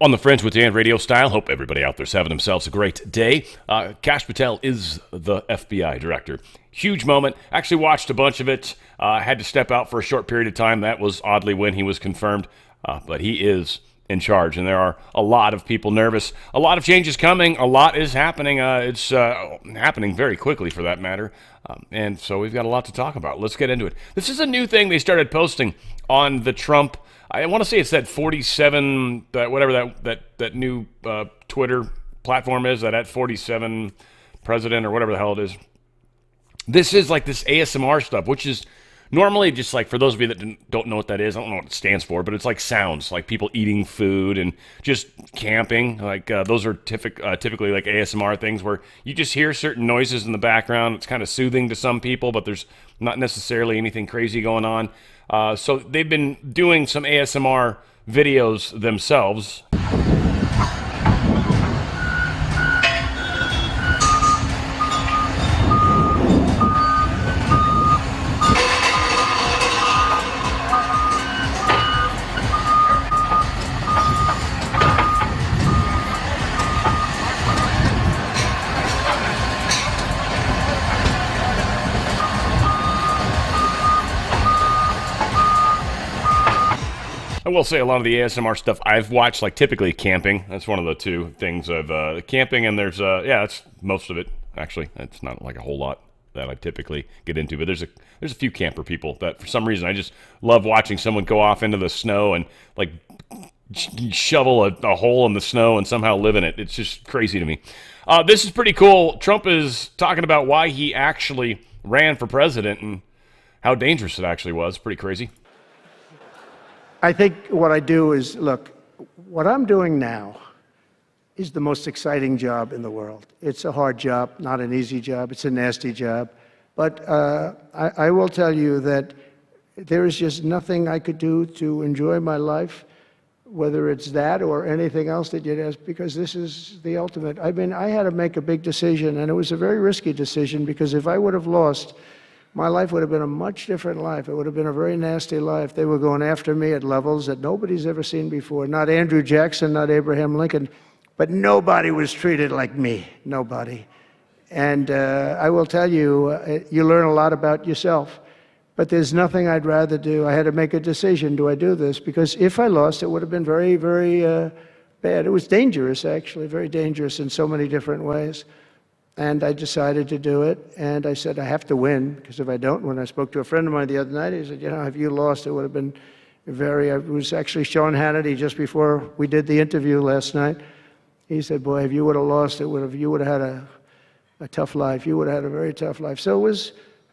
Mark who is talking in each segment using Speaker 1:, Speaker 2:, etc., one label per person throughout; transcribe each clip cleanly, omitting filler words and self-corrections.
Speaker 1: On the Fringe with Dan radio style. Hope everybody out there's having themselves a great day. Kash Patel is the FBI director. Huge moment. Actually watched a bunch of it. Had to step out for a short period of time. That was oddly when he was confirmed. But he is in charge, and there are a lot of people nervous. A lot of changes coming. A lot is happening. It's happening very quickly, for that matter. And so we've got a lot to talk about. Let's get into it. This is a new thing they started posting on the Trump. I want to say it's that 47, whatever that new Twitter platform is, that at 47 president or whatever the hell it is. This is like this ASMR stuff, which is normally just like, for those of you that don't know what that is, I don't know what it stands for, but it's like sounds, like people eating food and just camping. Like those are typically like ASMR things where you just hear certain noises in the background. It's kind of soothing to some people, but there's not necessarily anything crazy going on. So they've been doing some ASMR videos themselves. I will say a lot of the ASMR stuff I've watched, like typically camping. That's one of the two things of camping, and there's that's most of it. Actually, it's not like a whole lot that I typically get into, but there's a few camper people that for some reason I just love watching someone go off into the snow and like shovel a hole in the snow and somehow live in it. It's just crazy to me. This is pretty cool. Trump is talking about why he actually ran for president and how dangerous it actually was. Pretty crazy.
Speaker 2: I think what I do is, look, what I'm doing now is the most exciting job in the world. It's a hard job, not an easy job. It's a nasty job. But I will tell you that there is just nothing I could do to enjoy my life, whether it's that or anything else that you'd ask, because this is the ultimate. I mean, I had to make a big decision, and it was a very risky decision, because if I would have lost, my life would have been a much different life. It would have been a very nasty life. They were going after me at levels that nobody's ever seen before. Not Andrew Jackson, not Abraham Lincoln, but nobody was treated like me. Nobody. And I will tell you, you learn a lot about yourself. But there's nothing I'd rather do. I had to make a decision. Do I do this? Because if I lost, it would have been very, very bad. It was dangerous, actually, very dangerous in so many different ways. And I decided to do it, and I said, I have to win, because if I don't win, I spoke to a friend of mine the other night, he said, you know, if you lost, it would have been it was actually Sean Hannity just before we did the interview last night. He said, boy, if you would have lost, you would have had a tough life. You would have had a very tough life. So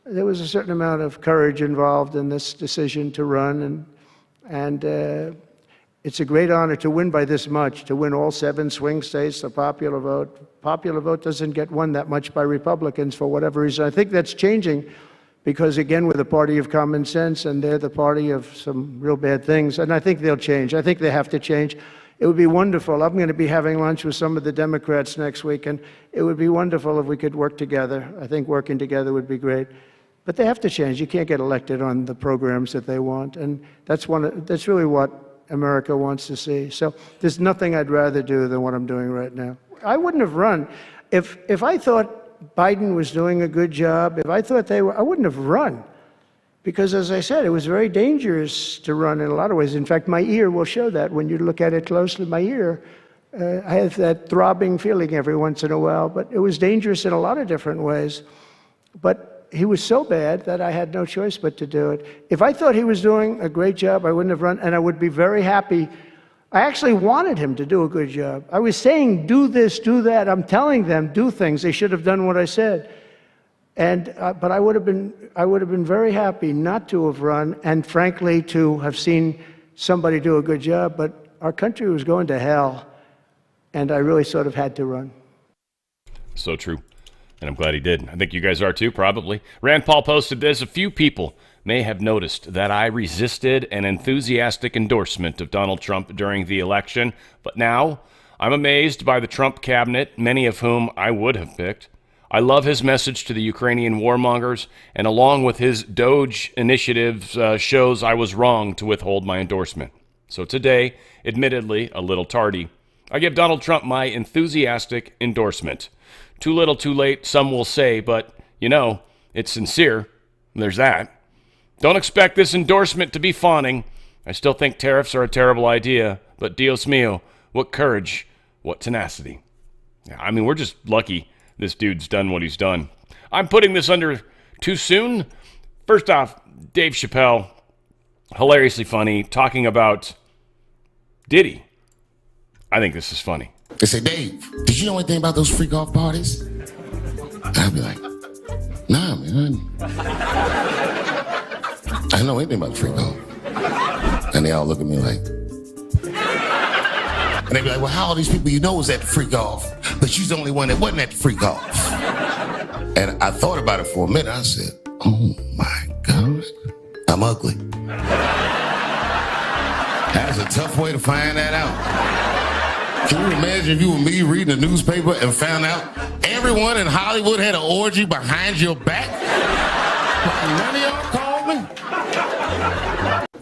Speaker 2: there was a certain amount of courage involved in this decision to run, and it's a great honor to win by this much, to win all 7 swing states, the popular vote. Popular vote doesn't get won that much by Republicans for whatever reason. I think that's changing because, again, we're the party of common sense, and they're the party of some real bad things, and I think they'll change. I think they have to change. It would be wonderful. I'm going to be having lunch with some of the Democrats next week, and it would be wonderful if we could work together. I think working together would be great. But they have to change. You can't get elected on the programs that they want, and that's really what America wants to see. So there's nothing I'd rather do than what I'm doing right now. I wouldn't have run. If I thought Biden was doing a good job, if I thought I wouldn't have run. Because as I said, it was very dangerous to run in a lot of ways. In fact, my ear will show that when you look at it closely. My ear, I have that throbbing feeling every once in a while, but it was dangerous in a lot of different ways. But he was so bad that I had no choice but to do it. If I thought he was doing a great job, I wouldn't have run, and I would be very happy. I actually wanted him to do a good job. I was saying, do this, do that. I'm telling them, do things. They should have done what I said. And but I would have been very happy not to have run, and frankly, to have seen somebody do a good job. But our country was going to hell, and I really sort of had to run.
Speaker 1: So true. And I'm glad he did. I think you guys are too, probably. Rand Paul posted this. A few people may have noticed that I resisted an enthusiastic endorsement of Donald Trump during the election, but now I'm amazed by the Trump cabinet, many of whom I would have picked. I love his message to the Ukrainian warmongers, and along with his Doge initiatives, shows I was wrong to withhold my endorsement. So today, admittedly a little tardy, I give Donald Trump my enthusiastic endorsement. Too little, too late, some will say, but, it's sincere. There's that. Don't expect this endorsement to be fawning. I still think tariffs are a terrible idea, but Dios mío, what courage, what tenacity. I mean, we're just lucky this dude's done what he's done. I'm putting this under too soon. First off, Dave Chappelle, hilariously funny, talking about Diddy. I think this is funny.
Speaker 3: They say, Dave, did you know anything about those freak off parties? I'd be like, nah, man. I don't know anything about freak off. And they all look at me like, and they be like, well, how all these people you know was at the freak off, but she's the only one that wasn't at the freak off. And I thought about it for a minute. I said, oh my gosh, I'm ugly. That's a tough way to find that out. Can you imagine if you were me reading the newspaper and found out everyone in Hollywood had an orgy behind your back? None of y'all called me.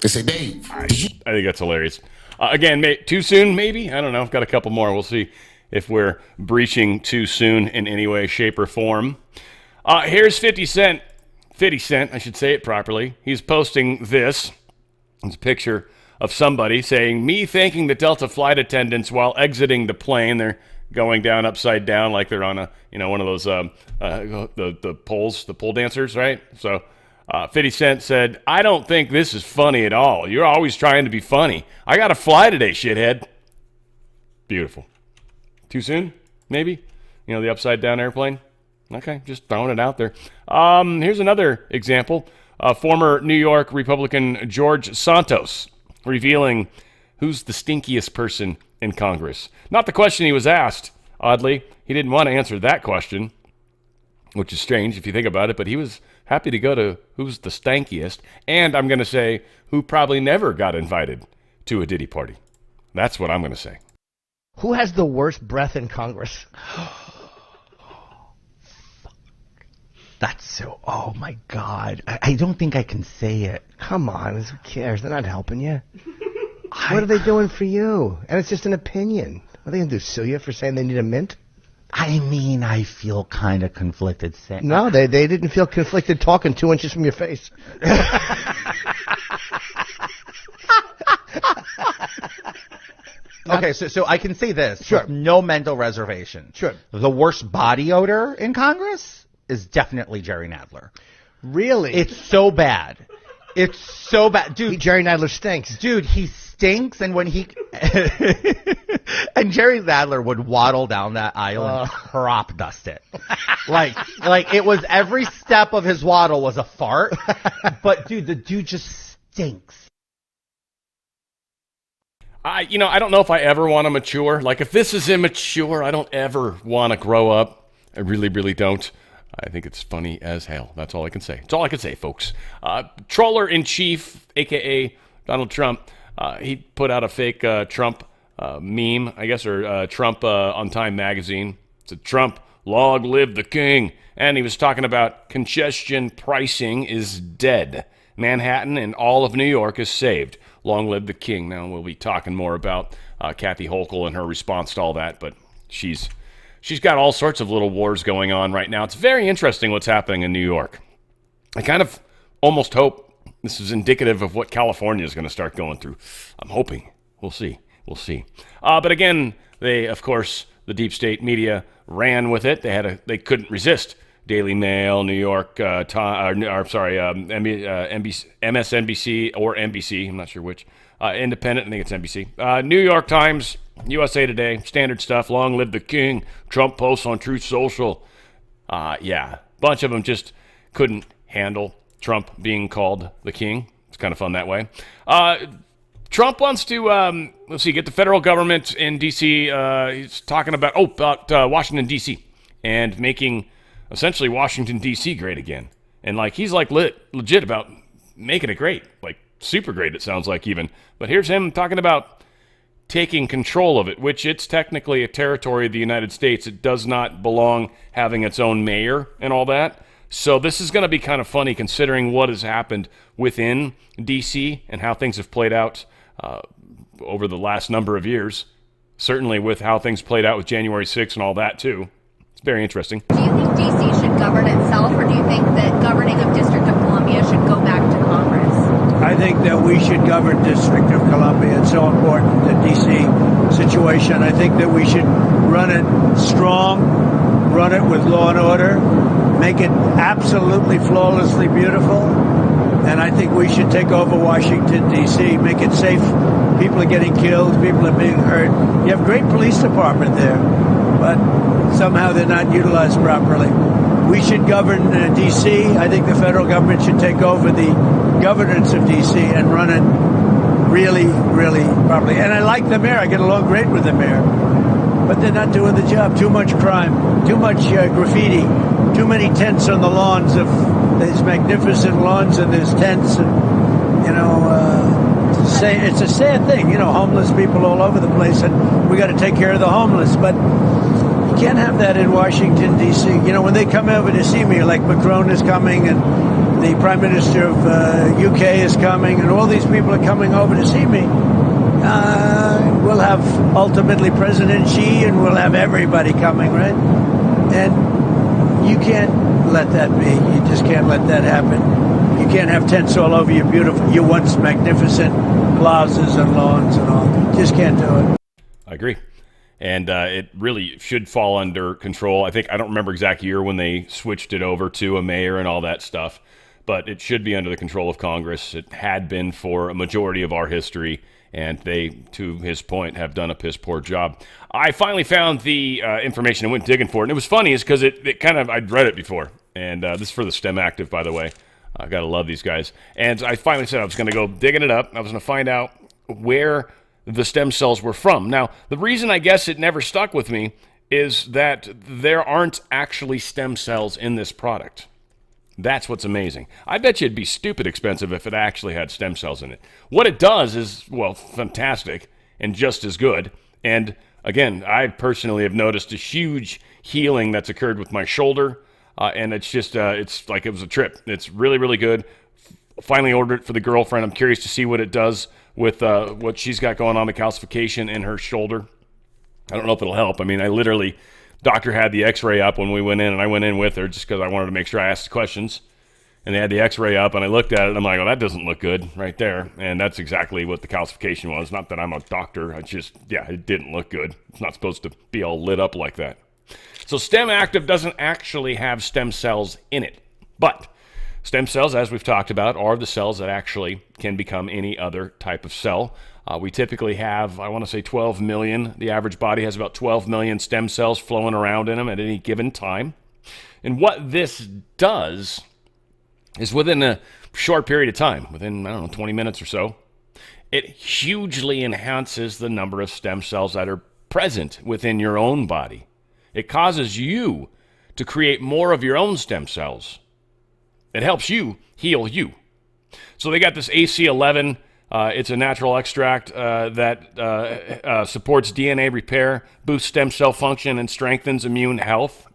Speaker 3: They say, Dave,
Speaker 1: I think that's hilarious. Again, too soon, maybe? I don't know. I've got a couple more. We'll see if we're breaching too soon in any way, shape, or form. Here's 50 Cent. 50 Cent, I should say it properly. He's posting this. It's a picture of somebody saying, me thanking the Delta flight attendants while exiting the plane. They're going down upside down like they're on one of those, the poles, the pole dancers, right? So 50 Cent said, I don't think this is funny at all. You're always trying to be funny. I got to fly today, shithead. Beautiful. Too soon? Maybe? The upside down airplane? Okay, just throwing it out there. Here's another example. Former New York Republican George Santos revealing who's the stinkiest person in Congress. Not the question he was asked, oddly. He didn't want to answer that question, which is strange if you think about it, but he was happy to go to who's the stankiest, and I'm going to say who probably never got invited to a Diddy party. That's what I'm going to say.
Speaker 4: Who has the worst breath in Congress?
Speaker 5: That's so, oh my God. I don't think I can say it.
Speaker 4: Come on, who cares? They're not helping you. What are they doing for you? And it's just an opinion. What are they going to do, sue you for saying they need a mint?
Speaker 5: I mean, I feel kind of conflicted saying.
Speaker 4: No, they didn't feel conflicted talking 2 inches from your face.
Speaker 5: Okay, so I can say this.
Speaker 4: Sure.
Speaker 5: With no mental reservation.
Speaker 4: Sure.
Speaker 5: The worst body odor in Congress is definitely Jerry Nadler.
Speaker 4: Really?
Speaker 5: It's so bad. It's so bad. Dude,
Speaker 4: Jerry Nadler stinks.
Speaker 5: Dude, he stinks, and when he... and Jerry Nadler would waddle down that aisle and crop dust it. like it was every step of his waddle was a fart. But, dude, the dude just stinks.
Speaker 1: I don't know if I ever want to mature. Like, if this is immature, I don't ever want to grow up. I really, really don't. I think it's funny as hell. That's all I can say. That's all I can say, folks. Troller-in-chief, a.k.a. Donald Trump, he put out a fake Trump meme, I guess, or Trump on Time magazine. It said, Trump, long live the king. And he was talking about congestion pricing is dead. Manhattan and all of New York is saved. Long live the king. Now, we'll be talking more about Kathy Hochul and her response to all that, but she's got all sorts of little wars going on right now. It's very interesting what's happening in New York. I kind of almost hope this is indicative of what California is going to start going through. I'm hoping. We'll see. But again, of course, the deep state media ran with it. They couldn't resist. Daily Mail, New York MSNBC or NBC, I'm not sure which. Independent, I think it's NBC. New York Times, USA Today, standard stuff. Long live the king. Trump posts on Truth Social. Bunch of them just couldn't handle Trump being called the king. It's kind of fun that way. Trump wants to, get the federal government in D.C. He's talking about Washington, D.C. and making essentially Washington, D.C. great again. And he's legit about making it great, super great, it sounds like even. But here's him talking about taking control of it, which it's technically a territory of the United States. It does not belong having its own mayor and all that. So this is going to be kind of funny considering what has happened within D.C. and how things have played out over the last number of years. Certainly with how things played out with January 6th and all that too. It's very interesting.
Speaker 6: Do you think DC should govern itself, or do you think that governing of District of Columbia should go back to Congress?
Speaker 2: I think that we should govern District of Columbia. It's so important, the DC situation. I think that we should run it strong, run it with law and order, make it absolutely flawlessly beautiful. And I think we should take over Washington, D.C., make it safe. People are getting killed. People are being hurt. You have a great police department there, but somehow they're not utilized properly. We should govern D.C. I think the federal government should take over the governance of D.C. and run it really, really properly. And I like the mayor. I get along great with the mayor. But they're not doing the job. Too much crime, too much graffiti, too many tents on the lawns of these magnificent lawns, and there's tents, and it's a sad thing. Homeless people all over the place, and we got to take care of the homeless. But you can't have that in Washington D.C. When they come over to see me, like Macron is coming, and the Prime Minister of UK is coming, and all these people are coming over to see me. We'll have ultimately President Xi, and we'll have everybody coming, right? And you can't let that be. You just can't let that happen. You can't have tents all over your once magnificent plazas and lawns and all. Just can't do it.
Speaker 1: I agree. And it really should fall under control. I don't remember exact year when they switched it over to a mayor and all that stuff, but it should be under the control of Congress. It had been for a majority of our history, and they, to his point, have done a piss poor job. I finally found the information and went digging for it. And it was funny is because I'd read it before. And this is for the STEM Active, by the way. I got to love these guys. And I finally said I was going to go digging it up. I was going to find out where the stem cells were from. Now, the reason I guess it never stuck with me is that there aren't actually stem cells in this product. That's what's amazing. I bet you it'd be stupid expensive if it actually had stem cells in it. What it does is, well, fantastic and just as good. And again, I personally have noticed a huge healing that's occurred with my shoulder. And it's just, it's like it was a trip. It's really, really good. Finally ordered it for the girlfriend. I'm curious to see what it does with what she's got going on, the calcification in her shoulder. I don't know if it'll help. I mean, doctor had the x-ray up when we went in, and I went in with her just because I wanted to make sure I asked questions. And they had the x-ray up, and I looked at it, and I'm like, oh, that doesn't look good right there. And that's exactly what the calcification was. Not that I'm a doctor. It didn't look good. It's not supposed to be all lit up like that. So STEM Active doesn't actually have stem cells in it. But stem cells, as we've talked about, are the cells that actually can become any other type of cell. We typically have, I want to say 12 million. The average body has about 12 million stem cells flowing around in them at any given time. And what this does is within a short period of time, within, 20 minutes or so, it hugely enhances the number of stem cells that are present within your own body. It causes you to create more of your own stem cells. It helps you heal you. So they got this AC11. It's a natural extract that supports DNA repair, boosts stem cell function, and strengthens immune health.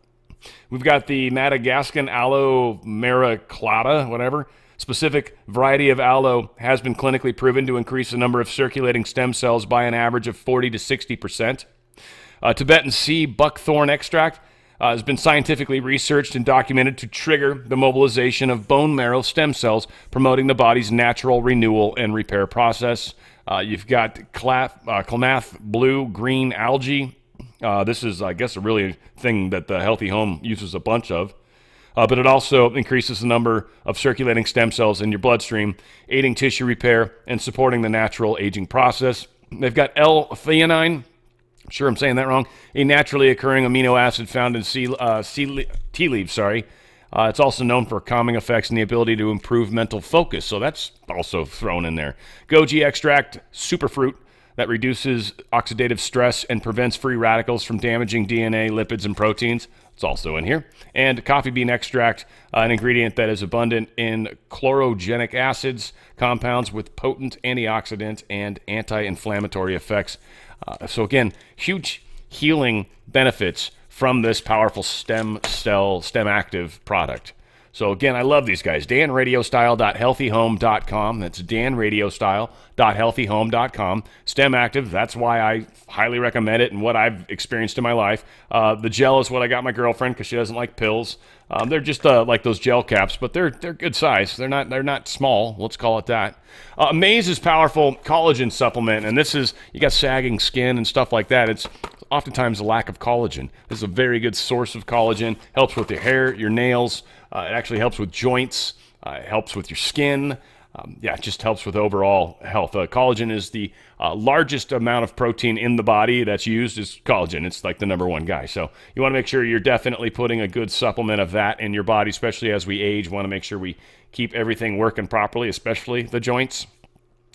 Speaker 1: We've got the Madagascan aloe mariclata, whatever. Specific variety of aloe has been clinically proven to increase the number of circulating stem cells by an average of 40 to 60%. Tibetan sea buckthorn extract has been scientifically researched and documented to trigger the mobilization of bone marrow stem cells, promoting the body's natural renewal and repair process. You've got Klamath blue-green algae. This is, I guess, a really thing that the Healthy Home uses a bunch of. But it also increases the number of circulating stem cells in your bloodstream, aiding tissue repair and supporting the natural aging process. They've got L-theanine. I'm sure I'm saying that wrong. A naturally occurring amino acid found in tea leaves. It's also known for calming effects and the ability to improve mental focus. So that's also thrown in there. Goji extract, superfruit, that reduces oxidative stress and prevents free radicals from damaging DNA, lipids, and proteins. It's also in here. And coffee bean extract, an ingredient that is abundant in chlorogenic acids, compounds with potent antioxidant and anti-inflammatory effects. So again, huge healing benefits from this powerful STEM Active product. So again, I love these guys. danradiostyle.healthyhome.com. That's danradiostyle.healthyhome.com. STEM Active, that's why I highly recommend it and what I've experienced in my life. The gel is what I got my girlfriend because she doesn't like pills. They're just like those gel caps, but they're good size. They're not small. Let's call it that. Amaze is powerful collagen supplement, and this is, you got sagging skin and stuff like that. It's oftentimes a lack of collagen. This is a very good source of collagen. Helps with your hair, your nails. It actually helps with joints. It helps with your skin. It just helps with overall health. Collagen is the largest amount of protein in the body that's used is collagen. It's like the number one guy. So you want to make sure you're definitely putting a good supplement of that in your body, especially as we age. We want to make sure we keep everything working properly, especially the joints.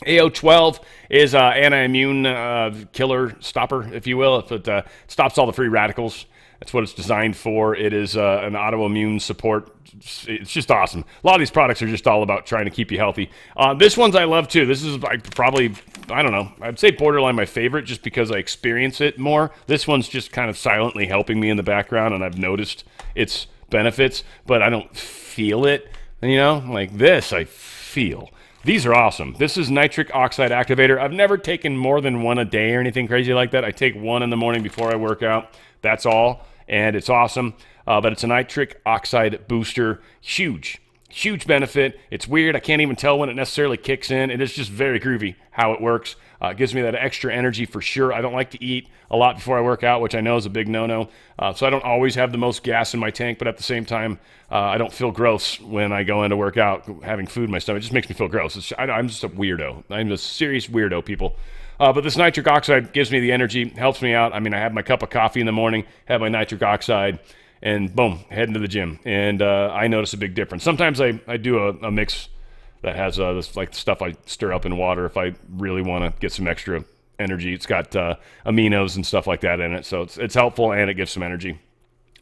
Speaker 1: AO12 is an anti-immune killer stopper, if you will. It stops all the free radicals. That's what it's designed for. It is an autoimmune support. It's just awesome. A lot of these products are just all about trying to keep you healthy. This one's I love too. This is probably, I don't know, I'd say borderline my favorite just because I experience it more. This one's just kind of silently helping me in the background, and I've noticed its benefits, but I don't feel it. You know, like this, I feel. These are awesome. This is nitric oxide activator. I've never taken more than one a day or anything crazy like that. I take one in the morning before I work out. That's all, and it's awesome. But it's a nitric oxide booster. Huge benefit. It's weird. I can't even tell when it necessarily kicks in. It is just very groovy how it works. It gives me that extra energy for sure. I don't like to eat a lot before I work out, which I know is a big no-no. So I don't always have the most gas in my tank, but at the same time, I don't feel gross when I go in to work out, having food in my stomach. It just makes me feel gross. I'm just a weirdo. I'm a serious weirdo, people. But this nitric oxide gives me the energy, helps me out. I mean, I have my cup of coffee in the morning, have my nitric oxide, and boom, heading to the gym. And I notice a big difference. Sometimes I do a mix that has this like stuff I stir up in water if I really want to get some extra energy. It's got aminos and stuff like that in it, so it's helpful and it gives some energy.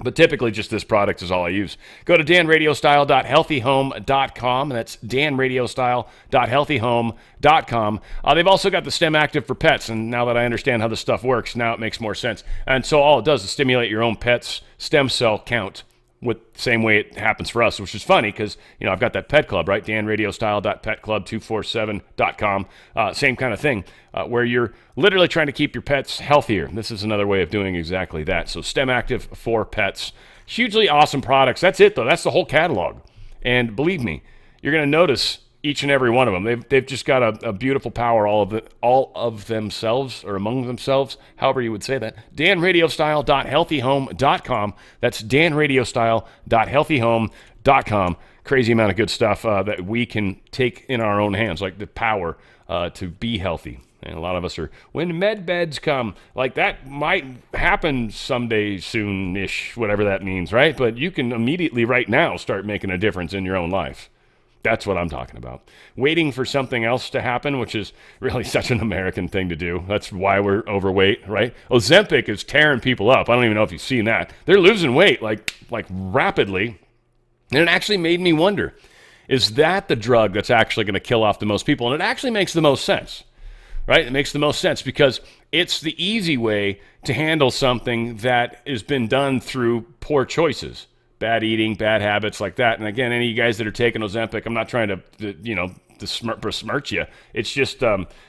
Speaker 1: But typically, just this product is all I use. Go to danradiostyle.healthyhome.com. That's danradiostyle.healthyhome.com. They've also got the STEM Active for pets, and now that I understand how this stuff works, now it makes more sense. And so all it does is stimulate your own pet's stem cell count with the same way it happens for us, which is funny because, you know, I've got that pet club, right? danradiostyle.petclub247.com. Same kind of thing, where you're literally trying to keep your pets healthier. This is another way of doing exactly that. So STEM Active for pets. Hugely awesome products. That's it, though. That's the whole catalog. And believe me, you're going to notice each and every one of them. They've just got a beautiful power, all of themselves, or among themselves, however you would say that. danradiostyle.healthyhome.com. That's danradiostyle.healthyhome.com. Crazy amount of good stuff that we can take in our own hands, like the power to be healthy. And a lot of us are, when med beds come, like that might happen someday soon-ish, whatever that means, right? But you can immediately right now start making a difference in your own life. That's what I'm talking about. Waiting for something else to happen, which is really such an American thing to do. That's why we're overweight, right? Ozempic is tearing people up. I don't even know if you've seen that. They're losing weight like rapidly. And it actually made me wonder, is that the drug that's actually going to kill off the most people? And it actually makes the most sense, right? It makes the most sense because it's the easy way to handle something that has been done through poor choices. Bad eating, bad habits like that. And again, any of you guys that are taking Ozempic, I'm not trying to besmirch you. It's just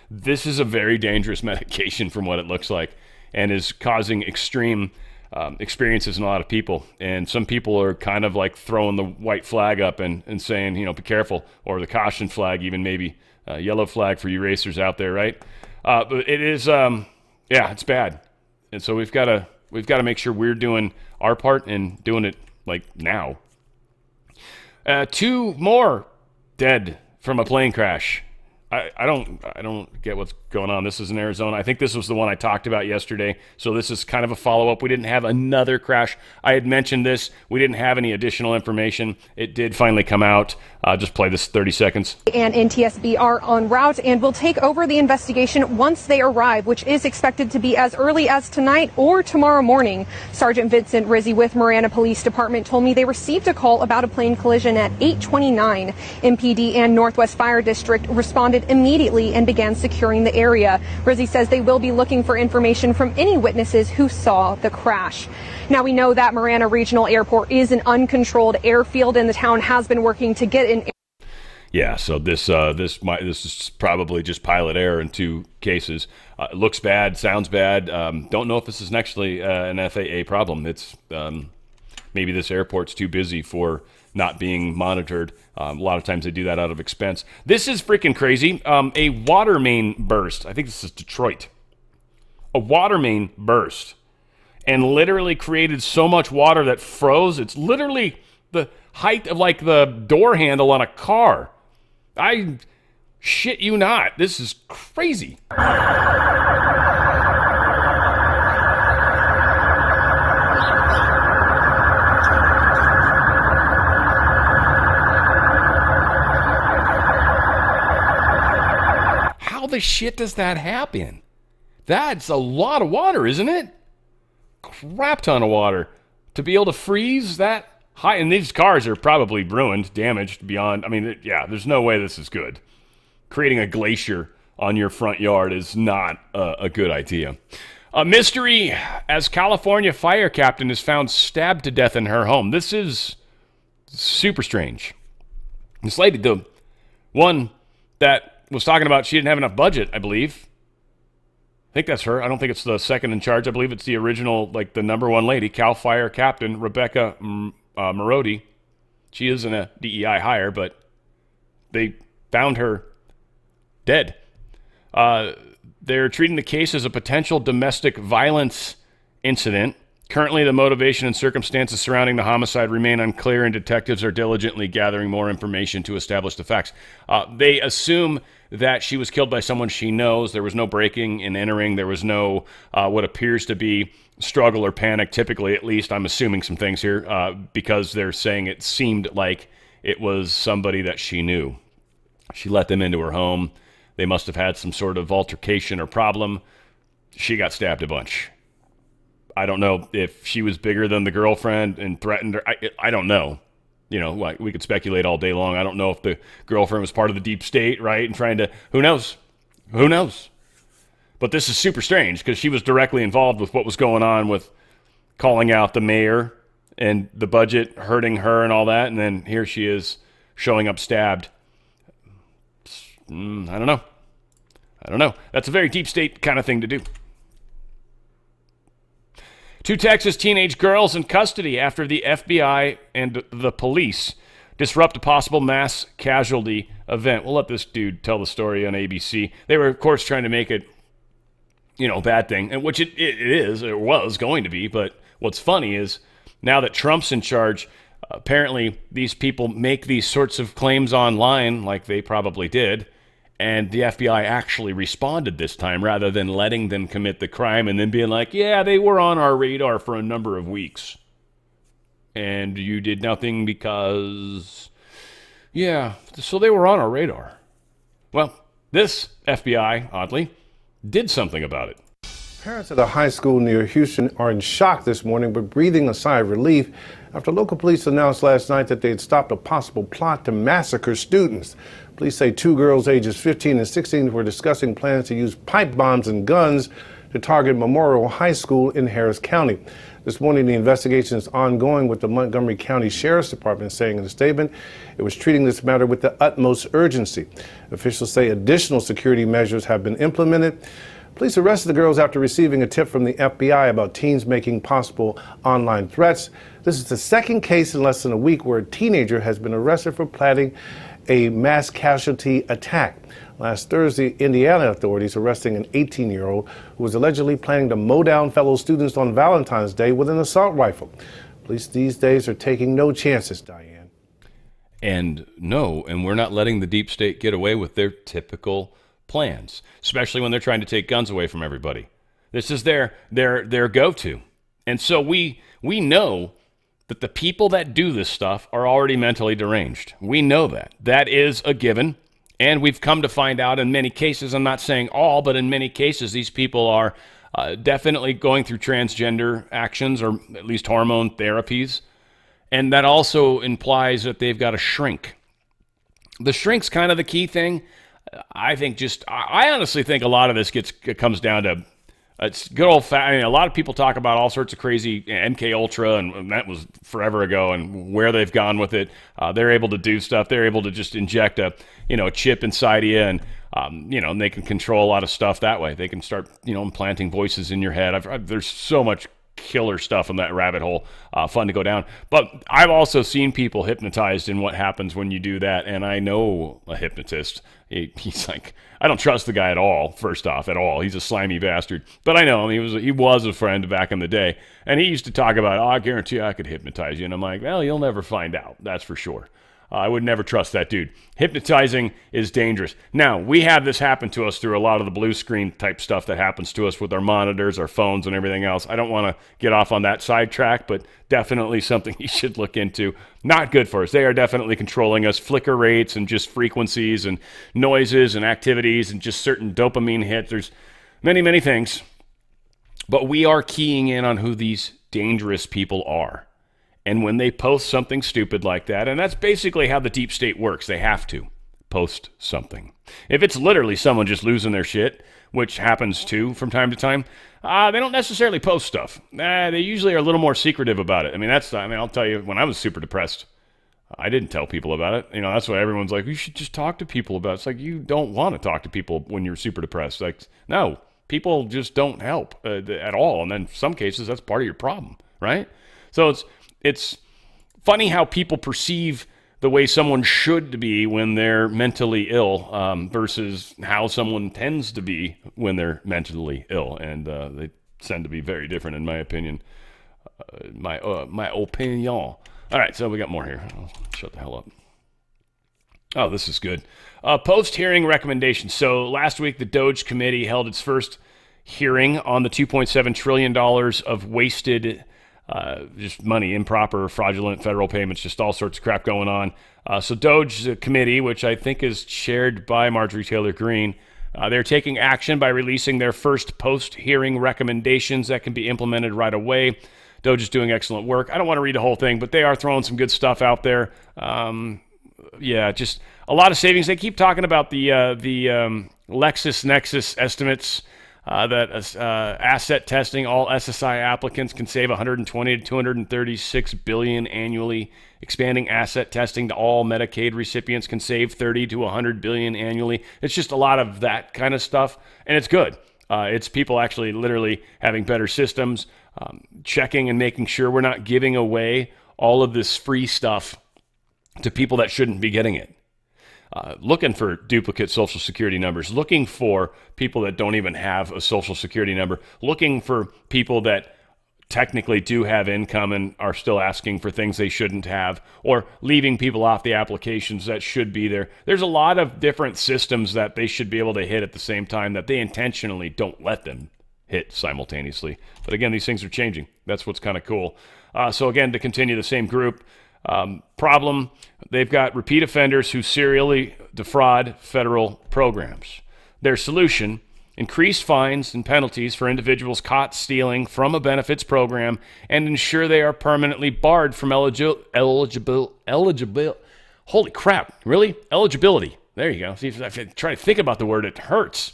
Speaker 1: this is a very dangerous medication from what it looks like and is causing extreme experiences in a lot of people. And some people are kind of like throwing the white flag up and saying, you know, be careful, or the caution flag, even maybe yellow flag for you racers out there, right? But it is, it's bad. And so we've got to make sure we're doing our part and doing it like now. 2 more dead from a plane crash. I don't get what's going on. This is in Arizona. I think this was the one I talked about yesterday. So this is kind of a follow-up. We didn't have another crash. I had mentioned this. We didn't have any additional information. It did finally come out. Just play this 30 seconds.
Speaker 7: And NTSB are en route and will take over the investigation once they arrive, which is expected to be as early as tonight or tomorrow morning. Sergeant Vincent Rizzi with Marana Police Department told me they received a call about a plane collision at 8:29. MPD and Northwest Fire District responded immediately and began securing the area. Rizzi says they will be looking for information from any witnesses who saw the crash. Now, we know that Marana Regional Airport is an uncontrolled airfield, and the town has been working to get an.
Speaker 1: Yeah, so this is probably just pilot error in two cases. It looks bad, sounds bad. Don't know if this is actually an FAA problem. It's maybe this airport's too busy for not being monitored. A lot of times they do that out of expense. This is freaking crazy. A water main burst. I think this is Detroit. A water main burst and literally created so much water that froze. It's literally the height of like the door handle on a car. I shit you not. This is crazy. How the shit does that happen? That's a lot of water, isn't it? Crap ton of water. To be able to freeze that high, and these cars are probably ruined, damaged beyond, yeah, there's no way this is good. Creating a glacier on your front yard is not a good idea. A mystery as California fire captain is found stabbed to death in her home. This is super strange. This lady, the one that was talking about she didn't have enough budget, I believe. I think that's her. I don't think it's the second in charge. I believe it's the original, like the number one lady, Cal Fire Captain Rebecca Marodi. She isn't a DEI hire, but they found her dead. They're treating the case as a potential domestic violence incident. Currently, the motivation and circumstances surrounding the homicide remain unclear, and detectives are diligently gathering more information to establish the facts. They assume that she was killed by someone she knows. There was no breaking and entering. There was no what appears to be struggle or panic, typically, at least. I'm assuming some things here because they're saying it seemed like it was somebody that she knew. She let them into her home. They must have had some sort of altercation or problem. She got stabbed a bunch. I don't know if she was bigger than the girlfriend and threatened her. I don't know. You know, like we could speculate all day long. I don't know if the girlfriend was part of the deep state, right? And trying to, who knows? Who knows? But this is super strange because she was directly involved with what was going on with calling out the mayor and the budget hurting her and all that. And then here she is showing up stabbed. I don't know. That's a very deep state kind of thing to do. 2 Texas teenage girls in custody after the FBI and the police disrupt a possible mass casualty event. We'll let this dude tell the story on ABC. They were, of course, trying to make it, a bad thing, and which it is, or was going to be. But what's funny is now that Trump's in charge, apparently these people make these sorts of claims online, like they probably did, and the FBI actually responded this time rather than letting them commit the crime and then being like, yeah, they were on our radar for a number of weeks. And you did nothing because, yeah, so they were on our radar. Well, this FBI, oddly, did something about it.
Speaker 8: Parents at a high school near Houston are in shock this morning, but breathing a sigh of relief after local police announced last night that they had stopped a possible plot to massacre students. Police say 2 girls ages 15 and 16 were discussing plans to use pipe bombs and guns to target Memorial High School in Harris County. This morning, the investigation is ongoing, with the Montgomery County Sheriff's Department saying in a statement it was treating this matter with the utmost urgency. Officials say additional security measures have been implemented. Police arrested the girls after receiving a tip from the FBI about teens making possible online threats. This is the second case in less than a week where a teenager has been arrested for planning a mass casualty attack. Last Thursday, Indiana authorities arresting an 18-year-old who was allegedly planning to mow down fellow students on Valentine's Day with an assault rifle. Police these days are taking no chances, Diane.
Speaker 1: And we're not letting the deep state get away with their typical plans, especially when they're trying to take guns away from everybody. This is their go-to. And so we know that the people that do this stuff are already mentally deranged. We know that. That is a given. And we've come to find out in many cases, I'm not saying all, but in many cases, these people are definitely going through transgender actions or at least hormone therapies. And that also implies that they've got to shrink. The shrink's kind of the key thing. I think I honestly think a lot of this comes down to it's good old I mean, a lot of people talk about all sorts of crazy MK Ultra, and that was forever ago, and where they've gone with it. They're able to do stuff. They're able to just inject a chip inside you, and and they can control a lot of stuff that way. They can start implanting voices in your head. There's so much killer stuff in that rabbit hole, fun to go down. But I've also seen people hypnotized in what happens when you do that, and I know a hypnotist. He's like, I don't trust the guy at all, first off, at all. He's a slimy bastard. But I know him. He was a friend back in the day, and he used to talk about, I guarantee you I could hypnotize you. And I'm like, well, you'll never find out, that's for sure. I would never trust that dude. Hypnotizing is dangerous. Now, we have this happen to us through a lot of the blue screen type stuff that happens to us with our monitors, our phones, and everything else. I don't want to get off on that sidetrack, but definitely something you should look into. Not good for us. They are definitely controlling us. Flicker rates and just frequencies and noises and activities and just certain dopamine hits. There's many, many things. But we are keying in on who these dangerous people are. And when they post something stupid like that, and that's basically how the deep state works, they have to post something. If it's literally someone just losing their shit, which happens too from time to time, they don't necessarily post stuff. They usually are a little more secretive about it. I mean, I'll tell you, when I was super depressed, I didn't tell people about it. That's why everyone's like, you should just talk to people about it. It's like, you don't want to talk to people when you're super depressed. Like, no, people just don't help at all. And then in some cases, that's part of your problem, right? So it's funny how people perceive the way someone should be when they're mentally ill versus how someone tends to be when they're mentally ill. And they tend to be very different, in my opinion. My opinion. All right, so we got more here. I'll shut the hell up. Oh, this is good. Post-hearing recommendations. So last week, the Doge Committee held its first hearing on the $2.7 trillion of wasted just money, improper, fraudulent federal payments, just all sorts of crap going on. So Doge Committee, which I think is chaired by Marjorie Taylor Greene, they're taking action by releasing their first post-hearing recommendations that can be implemented right away. Doge is doing excellent work. I don't want to read the whole thing, but they are throwing some good stuff out there. Just a lot of savings. They keep talking about the LexisNexis estimates that asset testing, all SSI applicants can save 120 to 236 billion annually. Expanding asset testing to all Medicaid recipients can save 30 to 100 billion annually. It's just a lot of that kind of stuff, and it's good. It's people actually literally having better systems, checking and making sure we're not giving away all of this free stuff to people that shouldn't be getting it. Looking for duplicate Social Security numbers, looking for people that don't even have a Social Security number, looking for people that technically do have income and are still asking for things they shouldn't have, or leaving people off the applications that should be there. There's a lot of different systems that they should be able to hit at the same time that they intentionally don't let them hit simultaneously. But again, these things are changing. That's what's kind of cool. So again, to continue the same group, problem, they've got repeat offenders who serially defraud federal programs. Their solution, increase fines and penalties for individuals caught stealing from a benefits program and ensure they are permanently barred from eligibility. Holy crap, really? Eligibility. There you go. See, if I try to think about the word, it hurts.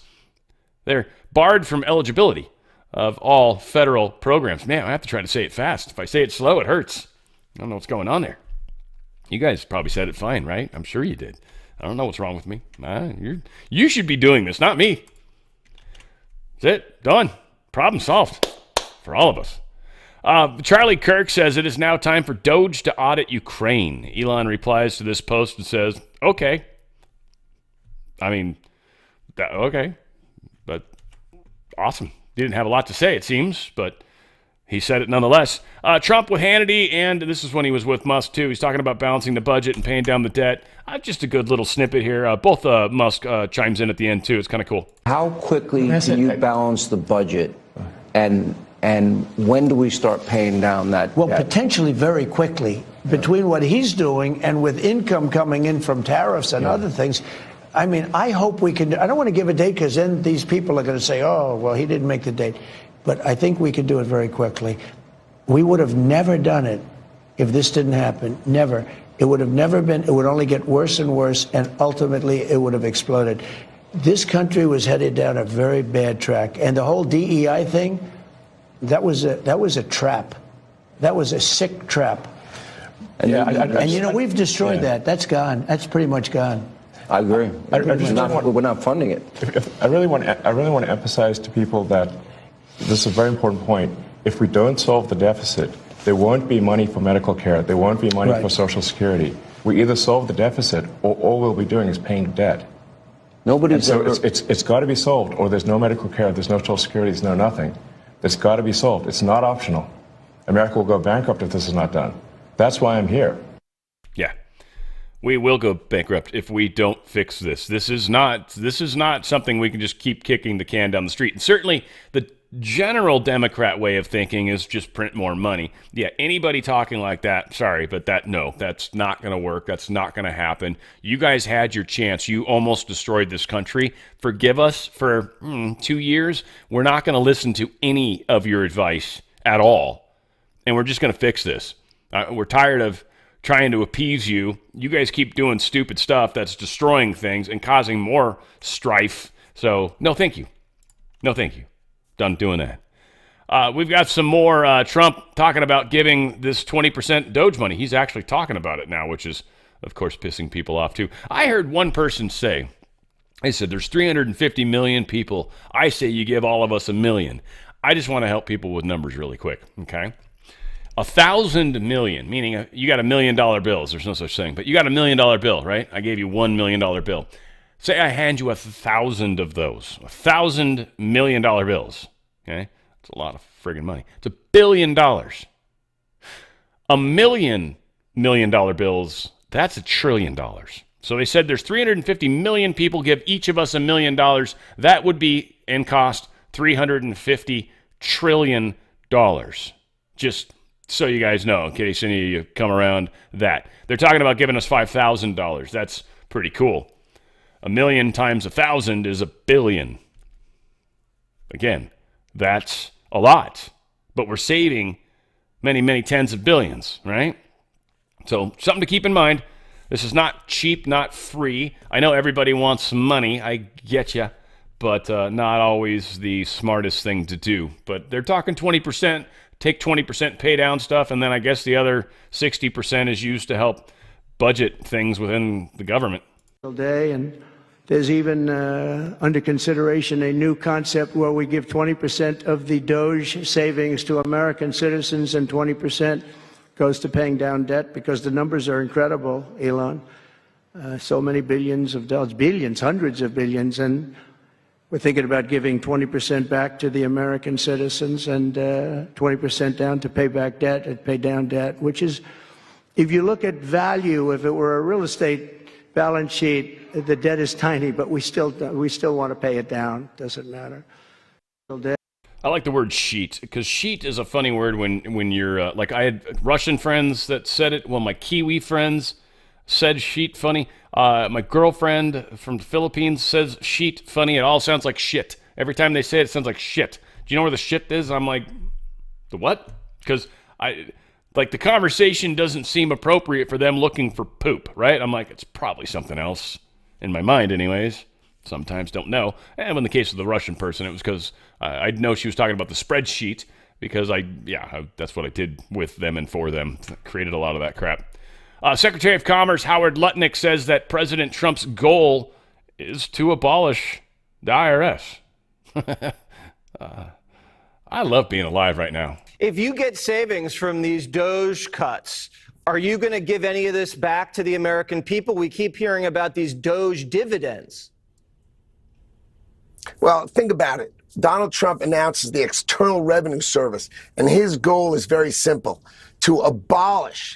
Speaker 1: They're barred from eligibility of all federal programs. Man, I have to try to say it fast. If I say it slow, it hurts. I don't know what's going on there. You guys probably said it fine, right? I'm sure you did. I don't know what's wrong with me. You should be doing this, not me. That's it. Done. Problem solved for all of us. Charlie Kirk says it is now time for Doge to audit Ukraine. Elon replies to this post and says, okay. I mean, okay. But awesome. He didn't have a lot to say, it seems, but he said it nonetheless. Trump with Hannity, and this is when he was with Musk, too. He's talking about balancing the budget and paying down the debt. Just a good little snippet here. Both Musk chimes in at the end, too. It's kind of cool.
Speaker 9: How quickly can you balance the budget, and when do we start paying down that
Speaker 2: Well,
Speaker 9: debt?
Speaker 2: potentially very quickly. Between what he's doing and with income coming in from tariffs and other things, I mean, I hope we can. I don't want to give a date because then these people are going to say, oh, well, he didn't make the date. But I think we could do it very quickly. We would have never done it if this didn't happen. Never. It would have never been, it would only get worse and worse, and ultimately it would have exploded. This country was headed down a very bad track. And the whole DEI thing, that was a trap. That was a sick trap. And, we've destroyed that. That's gone. That's pretty much gone.
Speaker 9: I agree. We're not funding it.
Speaker 10: I really want to emphasize to people that this is a very important point. If we don't solve the deficit, there won't be money for medical care. There won't be money for Social Security. We either solve the deficit, or all we'll be doing is paying debt. It's got to be solved, or there's no medical care, there's no Social Security, there's no nothing. It's got to be solved. It's not optional. America will go bankrupt if this is not done. That's why I'm here.
Speaker 1: Yeah. We will go bankrupt if we don't fix this. This is not something we can just keep kicking the can down the street. And certainly the general Democrat way of thinking is just print more money. Yeah, anybody talking like that, sorry, but that's not going to work. That's not going to happen. You guys had your chance. You almost destroyed this country. Forgive us for 2 years. We're not going to listen to any of your advice at all. And we're just going to fix this. We're tired of trying to appease you. You guys keep doing stupid stuff that's destroying things and causing more strife. So, no, thank you. No, thank you. Done doing that. We've got some more Trump talking about giving this 20% Doge money. He's actually talking about it now, which is, of course, pissing people off, too. I heard one person say, they said, there's 350 million people. I say you give all of us $1 million. I just want to help people with numbers really quick, okay? 1,000 million, meaning you got $1 million bills. There's no such thing, but you got $1 million bill, right? I gave you $1 million bill. Say I hand you 1,000 of those, $1,000 million bills. Okay, it's a lot of friggin' money. It's $1 billion. $1 million bills. That's $1 trillion. So they said there's 350 million people. Give each of us $1 million. That would be and cost $350 trillion. Just so you guys know, in case any of you come around that. They're talking about giving us $5,000. That's pretty cool. 1 million times 1,000 is $1 billion. Again, that's a lot. But we're saving many, many tens of billions, right? So something to keep in mind. This is not cheap, not free. I know everybody wants money. I get you. But not always the smartest thing to do. But they're talking 20%. Take 20%, pay down stuff, and then I guess the other 60% is used to help budget things within the government.
Speaker 2: Day, and there's even under consideration a new concept where we give 20% of the Doge savings to American citizens and 20% goes to paying down debt, because the numbers are incredible, Elon. So many billions of dollars, billions, hundreds of billions, and we're thinking about giving 20% back to the American citizens and 20% down to pay back debt and pay down debt, which is, if you look at value, if it were a real estate balance sheet, the debt is tiny, but we still want to pay it down. Doesn't matter.
Speaker 1: I like the word sheet, because sheet is a funny word when you're, like I had Russian friends that said it. Well, my Kiwi friends said sheet funny. My girlfriend from the Philippines says sheet funny. It all sounds like shit. Every time they say it, it sounds like shit. Do you know where the shit is? I'm like, the what? Because the conversation doesn't seem appropriate for them looking for poop, right? I'm like, it's probably something else. In my mind, anyways. Sometimes don't know. And in the case of the Russian person, it was because I know she was talking about the spreadsheet, because that's what I did with them and for them. Created a lot of that crap. Secretary of Commerce Howard Lutnick says that President Trump's goal is to abolish the IRS. I love being alive right now.
Speaker 11: If you get savings from these Doge cuts, are you going to give any of this back to the American people? We keep hearing about these Doge dividends.
Speaker 12: Well, think about it. Donald Trump announces the External Revenue Service, and his goal is very simple.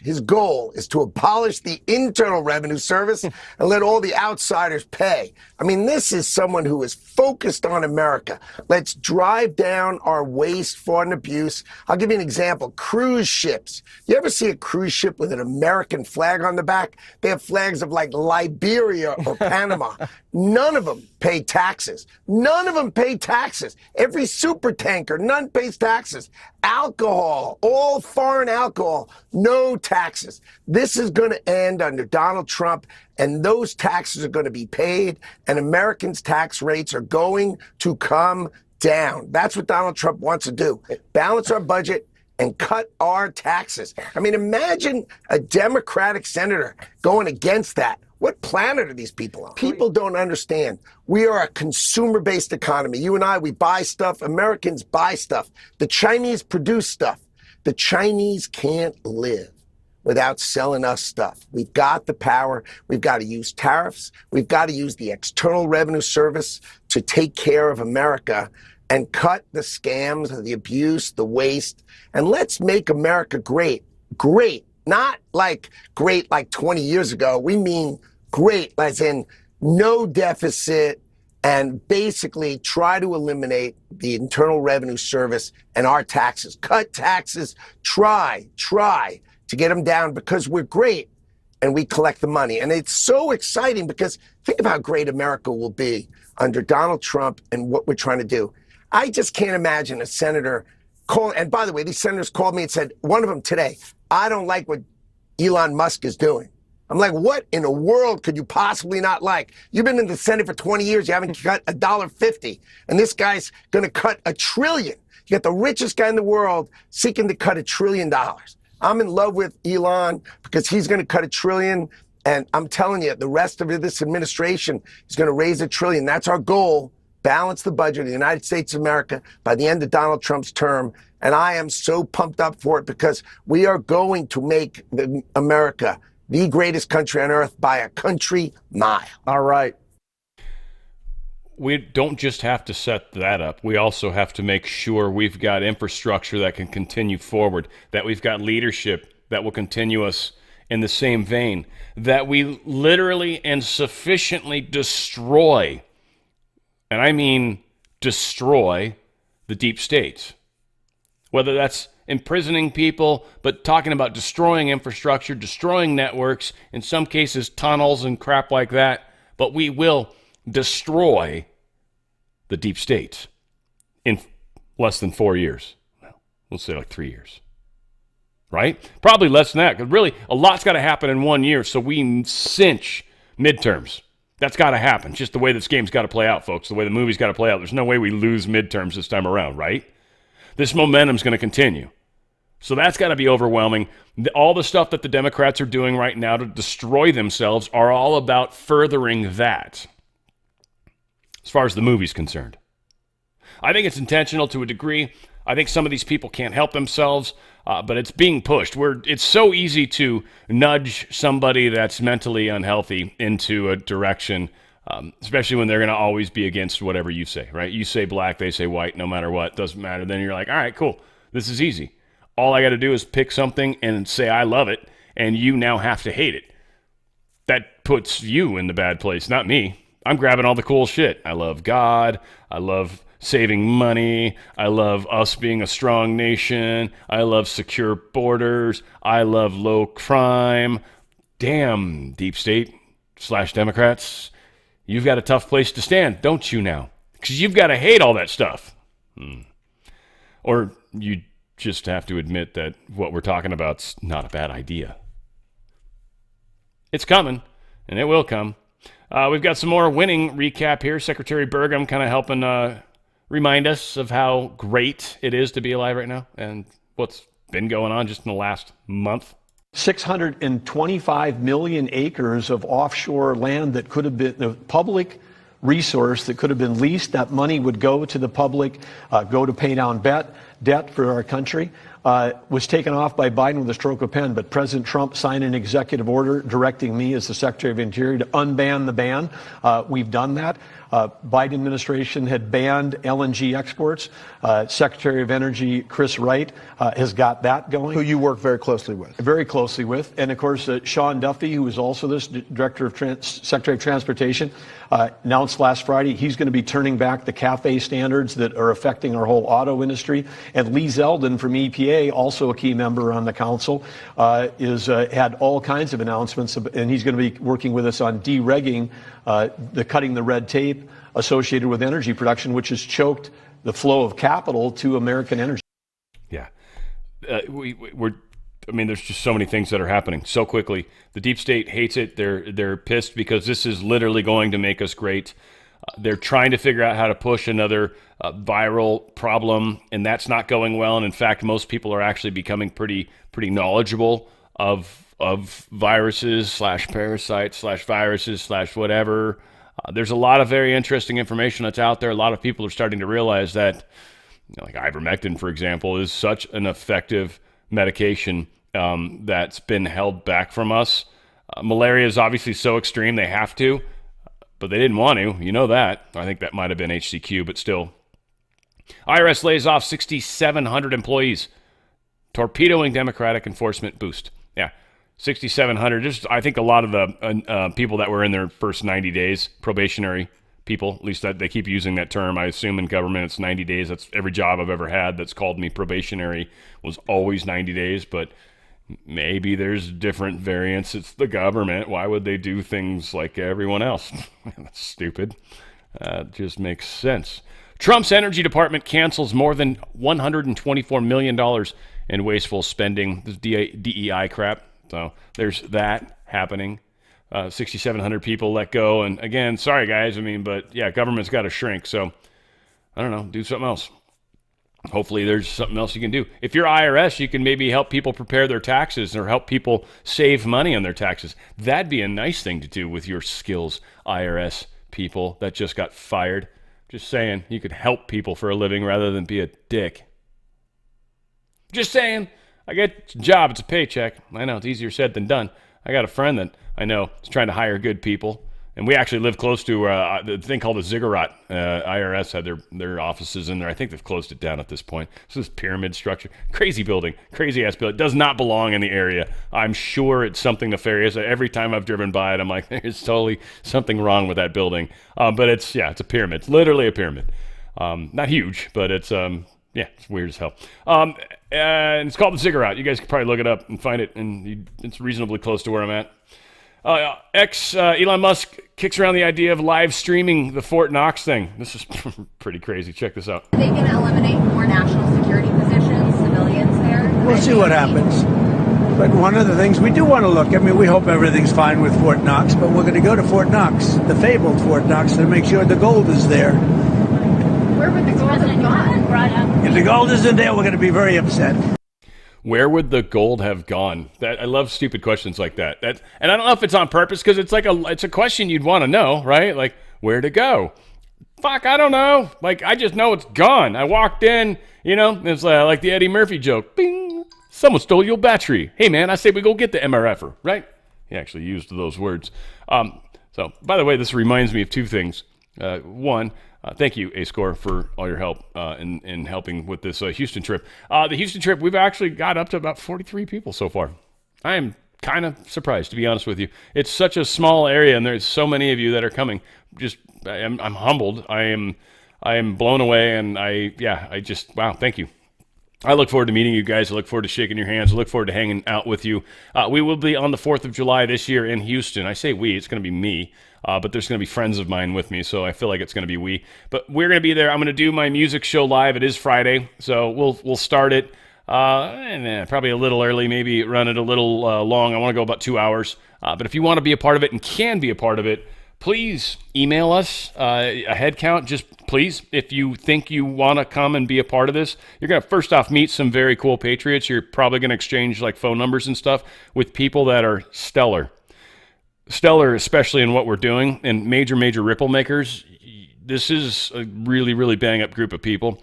Speaker 12: His goal is to abolish the Internal Revenue Service and let all the outsiders pay. I mean, this is someone who is focused on America. Let's drive down our waste, fraud, and abuse. I'll give you an example. Cruise ships. You ever see a cruise ship with an American flag on the back? They have flags of like Liberia or Panama. None of them pay taxes. None of them pay taxes. Every super tanker, none pays taxes. Alcohol, all foreign alcohol, no taxes. This is going to end under Donald Trump, and those taxes are going to be paid, and Americans' tax rates are going to come down. That's what Donald Trump wants to do. Balance our budget and cut our taxes. I mean, imagine a Democratic senator going against that. What planet are these people on? People don't understand. We are a consumer-based economy. You and I, we buy stuff. Americans buy stuff. The Chinese produce stuff. The Chinese can't live without selling us stuff. We've got the power. We've got to use tariffs. We've got to use the External Revenue Service to take care of America and cut the scams, the abuse, the waste. And let's make America great. Great. Not like great like 20 years ago. We mean great, as in no deficit, and basically try to eliminate the Internal Revenue Service and our taxes. Cut taxes. Try to get them down, because we're great and we collect the money. And it's so exciting because think of how great America will be under Donald Trump and what we're trying to do. I just can't imagine a senator call. And by the way, these senators called me and said, one of them today, I don't like what Elon Musk is doing. I'm like, what in the world could you possibly not like? You've been in the Senate for 20 years. You haven't cut $1.50. And this guy's going to cut $1 trillion. You got the richest guy in the world seeking to cut $1 trillion. I'm in love with Elon because he's going to cut $1 trillion. And I'm telling you, the rest of this administration is going to raise $1 trillion. That's our goal. Balance the budget of the United States of America by the end of Donald Trump's term. And I am so pumped up for it because we are going to make America the greatest country on earth by a country mile.
Speaker 11: All right.
Speaker 1: We don't just have to set that up. We also have to make sure we've got infrastructure that can continue forward, that we've got leadership that will continue us in the same vein, that we literally and sufficiently destroy, and I mean destroy, the deep states. Whether that's imprisoning people, but talking about destroying infrastructure, destroying networks, in some cases tunnels and crap like that. But we will destroy the deep states in less than 4 years. We'll say like 3 years. Right? Probably less than that, because really a lot's got to happen in 1 year, so we cinch midterms. That's got to happen. Just the way this game's got to play out, folks, the way the movie's got to play out. There's no way we lose midterms this time around, right? This momentum's going to continue. So that's got to be overwhelming. All the stuff that the Democrats are doing right now to destroy themselves are all about furthering that, as far as the movie's concerned. I think it's intentional to a degree. I think some of these people can't help themselves, but it's being pushed. It's so easy to nudge somebody that's mentally unhealthy into a direction, especially when they're going to always be against whatever you say, right? You say black, they say white, no matter what, doesn't matter. Then you're like, all right, cool, this is easy. All I got to do is pick something and say I love it, and you now have to hate it. That puts you in the bad place, not me. I'm grabbing all the cool shit. I love God. I love saving money. I love us being a strong nation. I love secure borders. I love low crime. Damn, deep state / Democrats. You've got a tough place to stand, don't you now? Because you've got to hate all that stuff. Or you just have to admit that what we're talking about's not a bad idea. It's coming, and it will come. We've got some more winning recap here. Secretary Burgum kind of helping remind us of how great it is to be alive right now and what's been going on just in the last month.
Speaker 13: 625 million acres of offshore land that could have been a public resource that could have been leased. That money would go to the public, go to pay down debt for our country, was taken off by Biden with a stroke of pen. But President Trump signed an executive order directing me as the Secretary of Interior to unban the ban. We've done that. Biden administration had banned LNG exports. Secretary of Energy Chris Wright has got that going.
Speaker 14: Who you work very closely with.
Speaker 13: Very closely with. And, of course, Sean Duffy, who is also this Director of Secretary of Transportation, announced last Friday he's going to be turning back the CAFE standards that are affecting our whole auto industry. And Lee Zeldin from EPA, also a key member on the council, had all kinds of announcements, and he's going to be working with us on deregging, cutting the red tape associated with energy production, which has choked the flow of capital to American energy.
Speaker 1: Yeah. There's just so many things that are happening so quickly. The deep state hates it. They're pissed because this is literally going to make us great. They're trying to figure out how to push another viral problem, and that's not going well. And in fact, most people are actually becoming pretty knowledgeable of viruses / parasites / viruses / whatever. There's a lot of very interesting information that's out there. A lot of people are starting to realize that, like ivermectin, for example, is such an effective medication that's been held back from us. Malaria is obviously so extreme they have to, but they didn't want to. You know that. I think that might have been HCQ, but still. IRS lays off 6,700 employees, torpedoing Democratic enforcement boost. Yeah, 6,700. Just I think a lot of the people that were in their first 90 days, probationary people, at least that they keep using that term. I assume in government it's 90 days. That's every job I've ever had that's called me probationary was always 90 days, but maybe there's different variants. It's the government. Why would they do things like everyone else? That's stupid. Just makes sense. Trump's Energy Department cancels more than $124 million in wasteful spending. This DEI crap. So there's that happening. 6,700 people let go. And again, sorry guys. But yeah, government's got to shrink. So I don't know, do something else. Hopefully there's something else you can do. If you're IRS, you can maybe help people prepare their taxes or help people save money on their taxes. That'd be a nice thing to do with your skills, IRS people that just got fired. Just saying, you could help people for a living rather than be a dick. Just saying, I get a job, it's a paycheck. I know, it's easier said than done. I got a friend that I know is trying to hire good people. And we actually live close to the thing called the Ziggurat. IRS had their offices in there. I think they've closed it down at this point. So this pyramid structure, crazy building, crazy-ass building. It does not belong in the area. I'm sure it's something nefarious. Every time I've driven by it, I'm like, there's totally something wrong with that building. But it's a pyramid. It's literally a pyramid. Not huge, but it's weird as hell. And it's called the Ziggurat. You guys can probably look it up and find it, and it's reasonably close to where I'm at. Elon Musk kicks around the idea of live streaming the Fort Knox thing. This is pretty crazy. Check this out.
Speaker 6: Are they going to eliminate more national security positions, civilians there?
Speaker 2: We'll see what happens. But one of the things we do want to look, we hope everything's fine with Fort Knox, but we're going to go to Fort Knox, the fabled Fort Knox, to make sure the gold is there.
Speaker 6: Where would the gold have gone?
Speaker 2: If the gold isn't there, we're going to be very upset.
Speaker 1: Where would the gold have gone? I love stupid questions like that. And I don't know if it's on purpose because it's it's a question you'd want to know, right? Like, where'd it go? Fuck, I don't know. Like, I just know it's gone. I walked in, it's like the Eddie Murphy joke. Bing, someone stole your battery. Hey, man, I say we go get the MRFer, right? He actually used those words. So, by the way, this reminds me of two things. One, thank you, A-Score, for all your help in helping with this Houston trip. The Houston trip, we've actually got up to about 43 people so far. I am kind of surprised, to be honest with you. It's such a small area, and there's so many of you that are coming. I'm humbled. I am blown away, and wow, thank you. I look forward to meeting you guys. I look forward to shaking your hands. I look forward to hanging out with you. We will be on the 4th of July this year in Houston. I say we, it's going to be me. But there's going to be friends of mine with me, so I feel like it's going to be we. But we're going to be there. I'm going to do my music show live. It is Friday, so we'll start it probably a little early, maybe run it a little long. I want to go about 2 hours. But if you want to be a part of it and can be a part of it, please email us a head count. Just please, if you think you want to come and be a part of this, you're going to first off meet some very cool patriots. You're probably going to exchange like phone numbers and stuff with people that are stellar, especially in what we're doing, and major ripple makers. This is a really, really bang up group of people.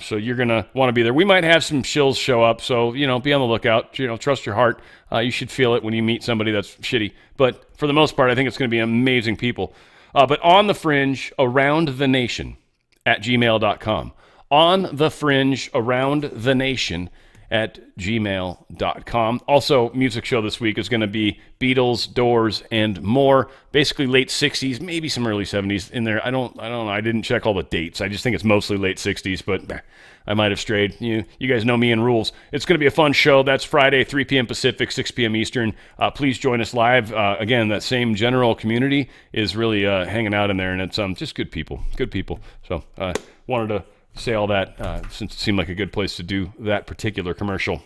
Speaker 1: So you're going to want to be there. We might have some shills show up. So, be on the lookout, trust your heart. You should feel it when you meet somebody that's shitty. But for the most part, I think it's going to be amazing people. But on the fringe around the nation at gmail.com, on the fringe around the nation gmail.com. Also, music show this week is going to be Beatles, Doors, and more. Basically late 60s, maybe some early 70s in there. I don't know. I didn't check all the dates. I just think it's mostly late 60s, but I might have strayed. You guys know me and rules. It's going to be a fun show. That's Friday, 3 p.m. Pacific, 6 p.m. Eastern. Please join us live. Again, that same general community is really hanging out in there, and it's just good people. Good people. So wanted to say all that since it seemed like a good place to do that particular commercial.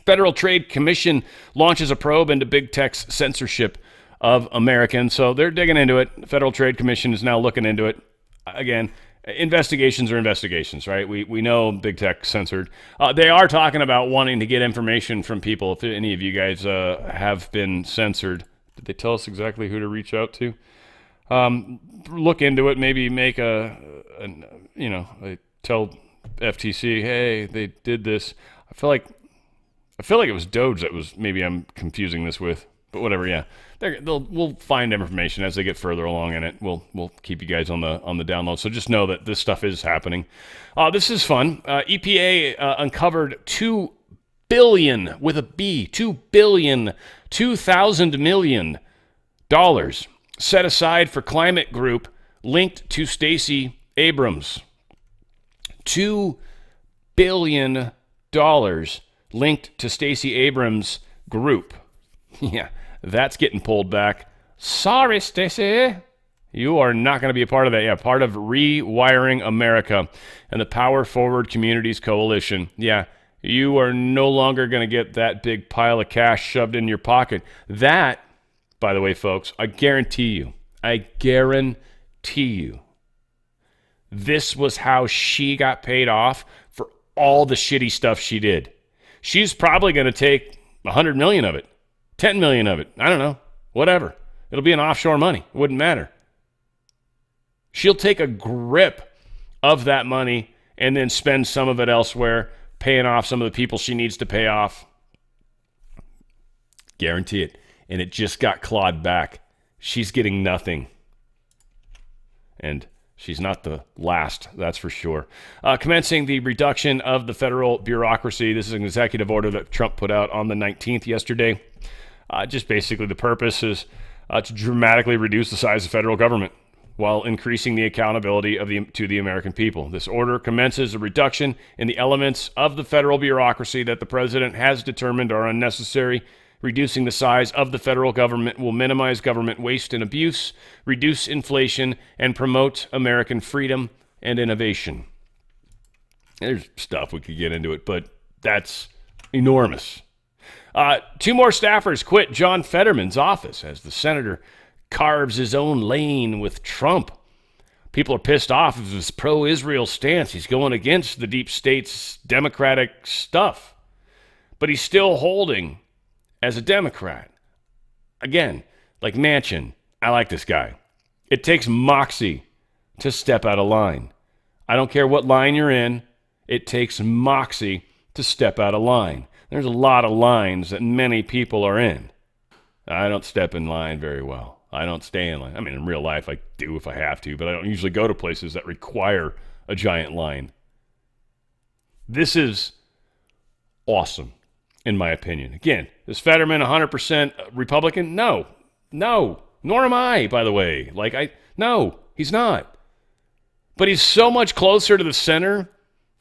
Speaker 1: Federal Trade Commission launches a probe into big tech's censorship of Americans. So they're digging into it. The Federal Trade Commission is now looking into it. Again, investigations are investigations, right? We know big tech censored. They are talking about wanting to get information from people. If any of you guys have been censored, did they tell us exactly who to reach out to? Look into it. Maybe make tell FTC, hey, they did this. I feel like it was Doge that was. Maybe I'm confusing this with, but whatever. Yeah, we'll find information as they get further along in it. We'll keep you guys on the download. So just know that this stuff is happening. This is fun. EPA uncovered $2 billion with a B, $2 billion, $2,000 million set aside for climate group linked to Stacey Abrams. $2 billion linked to Stacey Abrams' group. Yeah, that's getting pulled back. Sorry, Stacey. You are not going to be a part of that. Yeah, part of Rewiring America and the Power Forward Communities Coalition. Yeah, you are no longer going to get that big pile of cash shoved in your pocket. That, by the way, folks, I guarantee you, this was how she got paid off for all the shitty stuff she did. She's probably going to take 100 million of it, 10 million of it. I don't know, whatever. It'll be an offshore money. It wouldn't matter. She'll take a grip of that money and then spend some of it elsewhere, paying off some of the people she needs to pay off. Guarantee it. And it just got clawed back. She's getting nothing. And she's not the last, that's for sure. Commencing the reduction of the federal bureaucracy. This is an executive order that Trump put out on the 19th yesterday. Just basically the purpose is to dramatically reduce the size of federal government while increasing the accountability to the American people. This order commences a reduction in the elements of the federal bureaucracy that the president has determined are unnecessary. Reducing the size of the federal government will minimize government waste and abuse, reduce inflation, and promote American freedom and innovation. There's stuff we could get into it, but that's enormous. 2 more staffers quit John Fetterman's office as the senator carves his own lane with Trump. People are pissed off of his pro-Israel stance. He's going against the deep state's democratic stuff, but he's still holding as a Democrat. Again, like Manchin, I like this guy. It takes moxie to step out of line. I don't care what line you're in. It takes moxie to step out of line. There's a lot of lines that many people are in. I don't step in line very well. I don't stay in line. I mean, in real life, I do if I have to, but I don't usually go to places that require a giant line. This is awesome, in my opinion. Again, is Fetterman 100% Republican? No. Nor am I, by the way. No, he's not. But he's so much closer to the center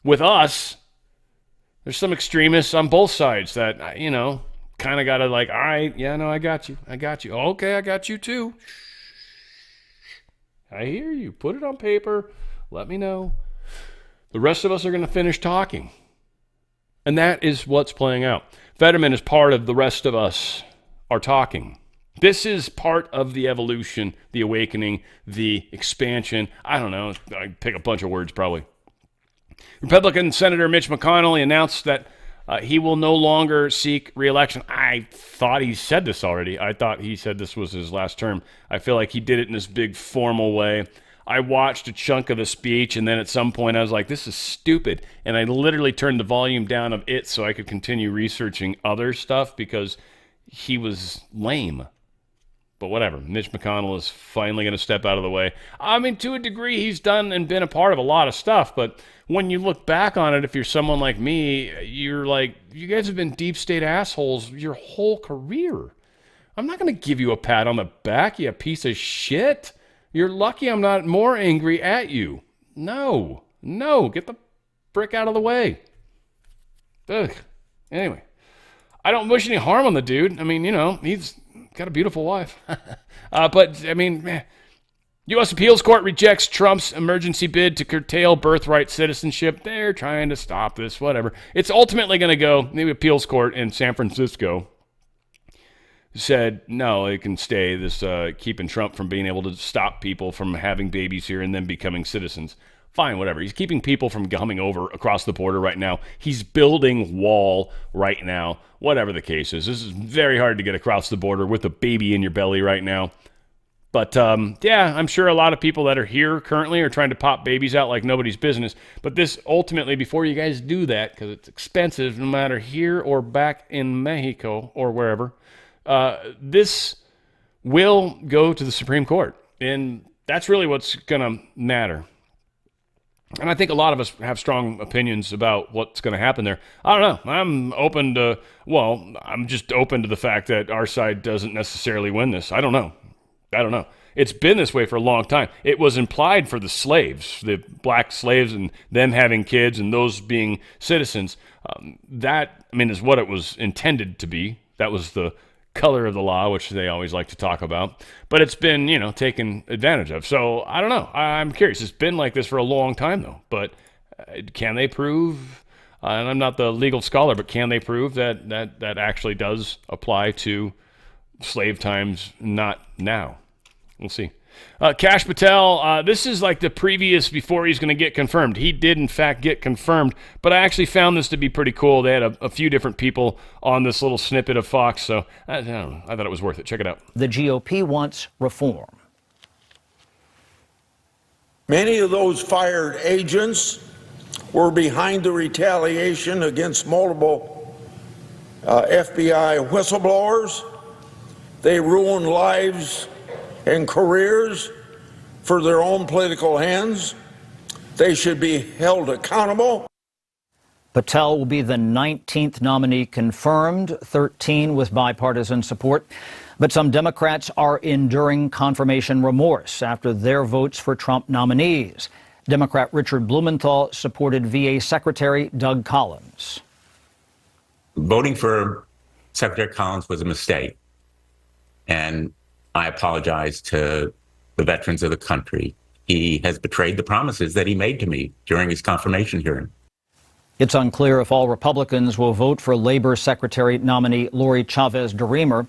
Speaker 1: with us. There's some extremists on both sides that, kind of got to all right, yeah, no, I got you. Okay, I got you too. I hear you. Put it on paper. Let me know. The rest of us are going to finish talking. And that is what's playing out. Fetterman is part of the rest of us are talking. This is part of the evolution, the awakening, the expansion. I don't know. I pick a bunch of words probably. Republican Senator Mitch McConnell announced that he will no longer seek re-election. I thought he said this already. I thought he said this was his last term. I feel like he did it in this big formal way. I watched a chunk of the speech, and then at some point I was like, this is stupid. And I literally turned the volume down of it so I could continue researching other stuff because he was lame. But whatever. Mitch McConnell is finally going to step out of the way. I mean, to a degree, he's done and been a part of a lot of stuff. But when you look back on it, if you're someone like me, you're like, you guys have been deep state assholes your whole career. I'm not going to give you a pat on the back, you piece of shit. You're lucky I'm not more angry at you. No, get the frick out of the way. Ugh. Anyway, I don't wish any harm on the dude. I mean, he's got a beautiful wife. But, I mean, U.S. Appeals Court rejects Trump's emergency bid to curtail birthright citizenship. They're trying to stop this, whatever. It's ultimately going to go, the appeals court in San Francisco said, no, it can stay, this keeping Trump from being able to stop people from having babies here and then becoming citizens. Fine, whatever. He's keeping people from coming over across the border right now. He's building wall right now, whatever the case is. This is very hard to get across the border with a baby in your belly right now. But, I'm sure a lot of people that are here currently are trying to pop babies out like nobody's business. But this ultimately, before you guys do that, because it's expensive no matter here or back in Mexico or wherever, this will go to the Supreme Court. And that's really what's going to matter. And I think a lot of us have strong opinions about what's going to happen there. I don't know. I'm just open to the fact that our side doesn't necessarily win this. I don't know. It's been this way for a long time. It was implied for the slaves, the black slaves, and them having kids and those being citizens. Is what it was intended to be. That was the color of the law, which they always like to talk about. But it's been, taken advantage of. So I don't know. I'm curious. It's been like this for a long time, though. But can they prove, and I'm not the legal scholar, but can they prove that actually does apply to slave times, not now? We'll see. Kash Patel, this is like the previous before he's going to get confirmed. He did, in fact, get confirmed, but I actually found this to be pretty cool. They had a few different people on this little snippet of Fox, so I thought it was worth it. Check it out.
Speaker 14: The GOP wants reform.
Speaker 15: Many of those fired agents were behind the retaliation against multiple FBI whistleblowers. They ruined lives and careers for their own political ends. They should be held accountable.
Speaker 14: Patel will be the 19th nominee confirmed, 13 with bipartisan support. But some Democrats are enduring confirmation remorse after their votes for Trump nominees. Democrat Richard Blumenthal supported VA Secretary Doug Collins.
Speaker 16: Voting for Secretary Collins was a mistake. And I apologize to the veterans of the country. He has betrayed the promises that he made to me during his confirmation hearing.
Speaker 14: It's unclear if all Republicans will vote for Labor Secretary nominee Lori Chavez-DeRemer.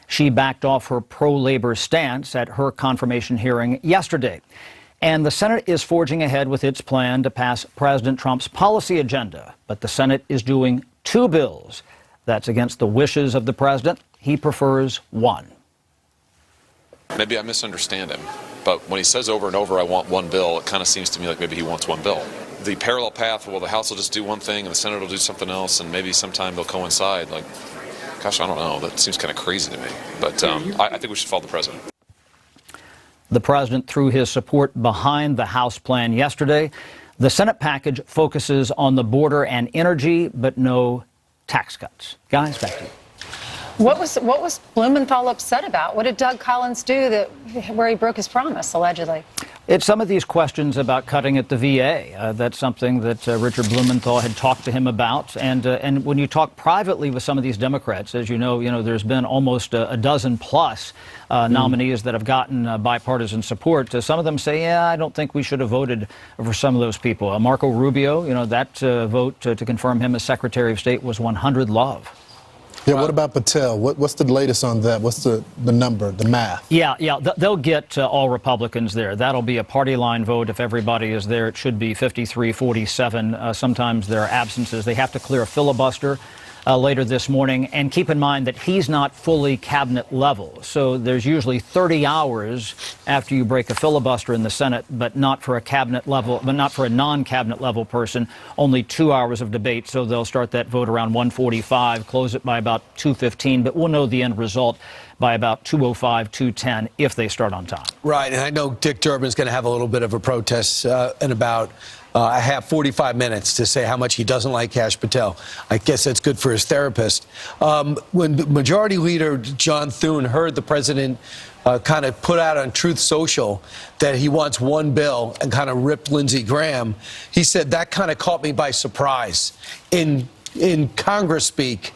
Speaker 14: She backed off her pro-labor stance at her confirmation hearing yesterday. And the Senate is forging ahead with its plan to pass President Trump's policy agenda. But the Senate is doing two bills. That's against the wishes of the president. He prefers one.
Speaker 17: Maybe I misunderstand him, but when he says over and over, I want one bill, it kind of seems to me like maybe he wants one bill. The parallel path, well, the House will just do one thing and the Senate will do something else, and maybe sometime they'll coincide. Like, gosh, I don't know. That seems kind of crazy to me. But I think we should follow the president.
Speaker 14: The president threw his support behind the House plan yesterday. The Senate package focuses on the border and energy, but no tax cuts. Guys, back to you.
Speaker 18: What was Blumenthal upset about? What did Doug Collins do where he broke his promise, allegedly?
Speaker 14: It's some of these questions about cutting at the VA. That's something that Richard Blumenthal had talked to him about. And when you talk privately with some of these Democrats, as you know, there's been almost a dozen plus nominees that have gotten bipartisan support. Some of them say, I don't think we should have voted for some of those people. Marco Rubio, that vote to confirm him as Secretary of State was 100 love.
Speaker 19: Yeah, what about Patel? What's the latest on that? What's the number, the math?
Speaker 14: Yeah, they'll get all Republicans there. That'll be a party line vote. If everybody is there, it should be 53-47. Sometimes there are absences. They have to clear a filibuster later this morning. And keep in mind that he's not fully cabinet level. So there's usually 30 hours after you break a filibuster in the Senate, but not for a cabinet level, but not for a non-cabinet level person. Only 2 hours of debate. So they'll start that vote around 1:45, close it by about 2:15. But we'll know the end result by about 2:05, 2:10 if they start on time.
Speaker 20: Right, and I know Dick Durbin's going to have a little bit of a protest in about I have 45 minutes to say how much he doesn't like Kash Patel. I guess that's good for his therapist. When Majority Leader John Thune heard the president kind of put out on Truth Social that he wants one bill and kind of ripped Lindsey Graham, he said that kind of caught me by surprise. In Congress speak,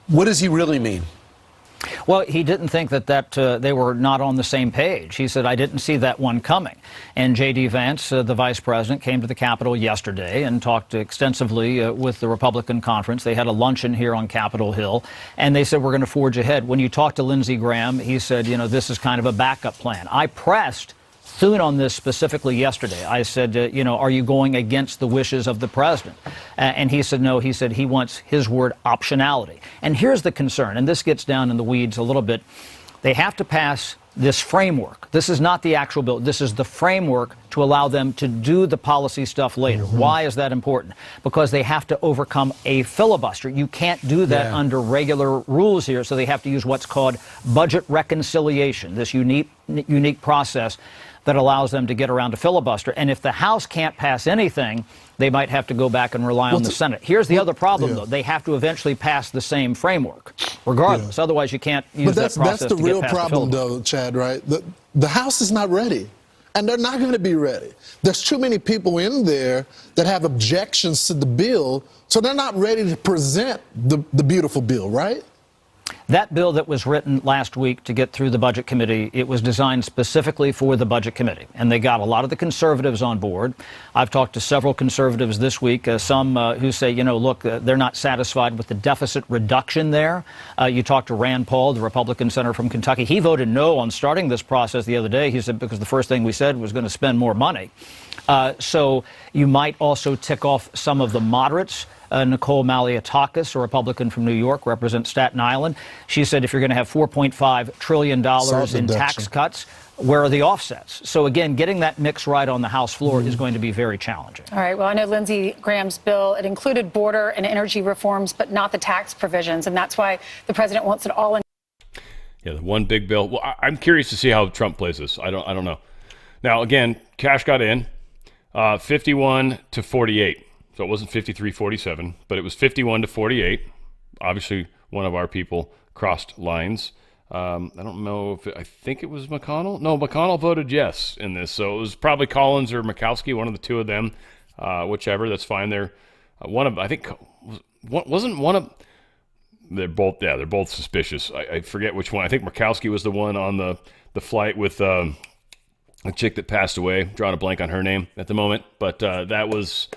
Speaker 20: what does he really mean?
Speaker 14: Well, he didn't think that they were not on the same page. He said, I didn't see that one coming. And J.D. Vance, the vice president, came to the Capitol yesterday and talked extensively with the Republican conference. They had a luncheon here on Capitol Hill, and they said, we're going to forge ahead. When you talk to Lindsey Graham, he said, this is kind of a backup plan. I pressed Thune on this specifically yesterday. I said, are you going against the wishes of the president? And he said, no. He said he wants his word optionality. And here's the concern, and this gets down in the weeds a little bit. They have to pass this framework. This is not the actual bill. This is the framework to allow them to do the policy stuff later. Mm-hmm. Why is that important? Because they have to overcome a filibuster. You can't do that under regular rules here, so they have to use what's called budget reconciliation, this unique process that allows them to get around a filibuster. And if the House can't pass anything, they might have to go back and rely on the Senate. Here's the other problem, though. They have to eventually pass the same framework, regardless. Otherwise, you can't use that process to get past the filibuster.
Speaker 19: That's the real problem, though, Chad, right? The House is not ready, and they're not going to be ready. There's too many people in there that have objections to the bill, so they're not ready to present the beautiful bill, right?
Speaker 14: That bill that was written last week to get through the Budget Committee, it was designed specifically for the Budget Committee. And they got a lot of the conservatives on board. I've talked to several conservatives this week, some who say, look, they're not satisfied with the deficit reduction there. You talked to Rand Paul, the Republican senator from Kentucky. He voted no on starting this process the other day. He said because the first thing we said was going to spend more money. So you might also tick off some of the moderates. Nicole Maliotakis, a Republican from New York, represents Staten Island. She said if you're going to have $4.5 trillion in tax cuts, where are the offsets? So again, getting that mix right on the House floor is going to be very challenging.
Speaker 18: All right. Well, I know Lindsey Graham's bill, it included border and energy reforms, but not the tax provisions. And that's why the president wants it all in.
Speaker 1: Yeah, the one big bill. Well, I'm curious to see how Trump plays this. I don't know. Now, again, Kash got in 51-48. So it wasn't 53-47, but it was 51-48. Obviously, one of our people crossed lines. I don't know I think it was McConnell. No, McConnell voted yes in this. So it was probably Collins or Murkowski, one of the two of them, whichever. That's fine. They're they're both suspicious. I forget which one. I think Murkowski was the one on the flight with a chick that passed away. Drawing a blank on her name at the moment. But that was...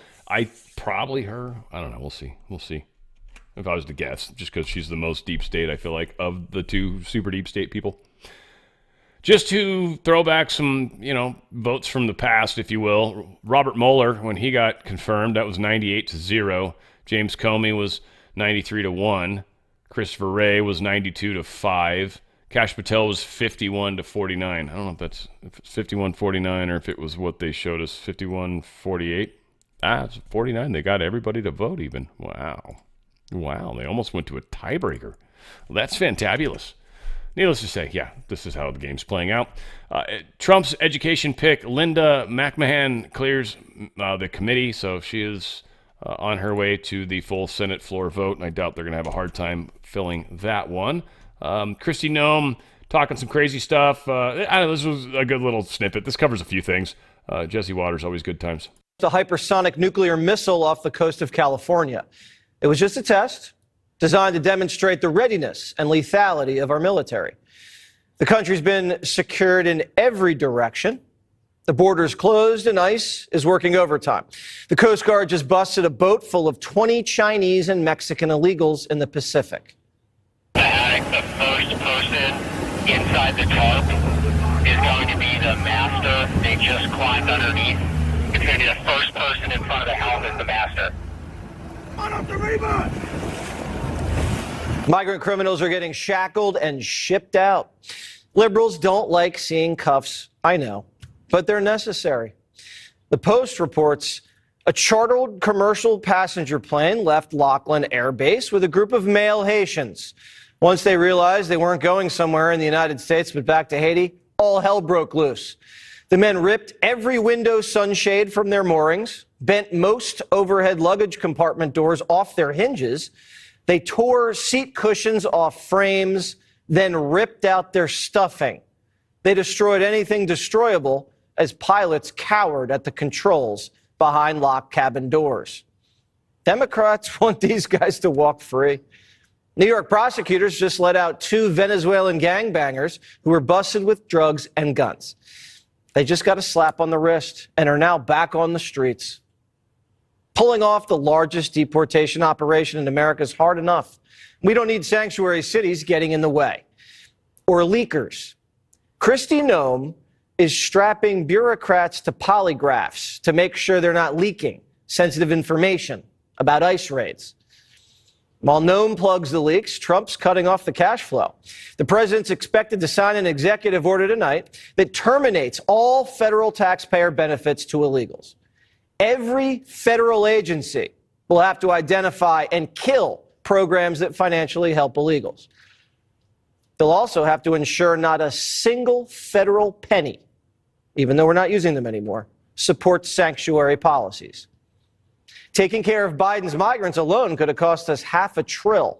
Speaker 1: probably her. I don't know. We'll see. If I was to guess, just because she's the most deep state, I feel like, of the two super deep state people. Just to throw back some, votes from the past, if you will. Robert Mueller, when he got confirmed, that was 98-0. James Comey was 93-1. Christopher Wray was 92-5. Kash Patel was 51-49. I don't know if it's 51-49 or if it was what they showed us, 51-48. It's 49. They got everybody to vote even. Wow. They almost went to a tiebreaker. Well, that's fantabulous. Needless to say, this is how the game's playing out. Trump's education pick, Linda McMahon, clears the committee, so she is on her way to the full Senate floor vote, and I doubt they're going to have a hard time filling that one. Kristi Noem talking some crazy stuff. This was a good little snippet. This covers a few things. Jesse Waters, always good times.
Speaker 11: A hypersonic nuclear missile off the coast of California. It was just a test designed to demonstrate the readiness and lethality of our military. The country's been secured in every direction. The border's closed and ICE is working overtime. The Coast Guard just busted a boat full of 20 Chinese and Mexican illegals in the Pacific.
Speaker 21: The first person inside the tarp is going to be the master. They just climbed underneath. It's going to be the first person in front of the helm is the master. On up the rebound!
Speaker 11: Migrant criminals are getting shackled and shipped out. Liberals don't like seeing cuffs, I know, but they're necessary. The Post reports a chartered commercial passenger plane left Laughlin Air Base with a group of male Haitians. Once they realized they weren't going somewhere in the United States but back to Haiti, all hell broke loose. The men ripped every window sunshade from their moorings, bent most overhead luggage compartment doors off their hinges. They tore seat cushions off frames, then ripped out their stuffing. They destroyed anything destroyable as pilots cowered at the controls behind locked cabin doors. Democrats want these guys to walk free. New York prosecutors just let out 2 Venezuelan gangbangers who were busted with drugs and guns. They just got a slap on the wrist and are now back on the streets. Pulling off the largest deportation operation in America is hard enough. We don't need sanctuary cities getting in the way. Or leakers. Kristi Noem is strapping bureaucrats to polygraphs to make sure they're not leaking sensitive information about ICE raids. While Noem plugs the leaks, Trump's cutting off the cash flow. The president's expected to sign an executive order tonight that terminates all federal taxpayer benefits to illegals. Every federal agency will have to identify and kill programs that financially help illegals. They'll also have to ensure not a single federal penny, even though we're not using them anymore, supports sanctuary policies. Taking care of Biden's migrants alone could have cost us $500 billion.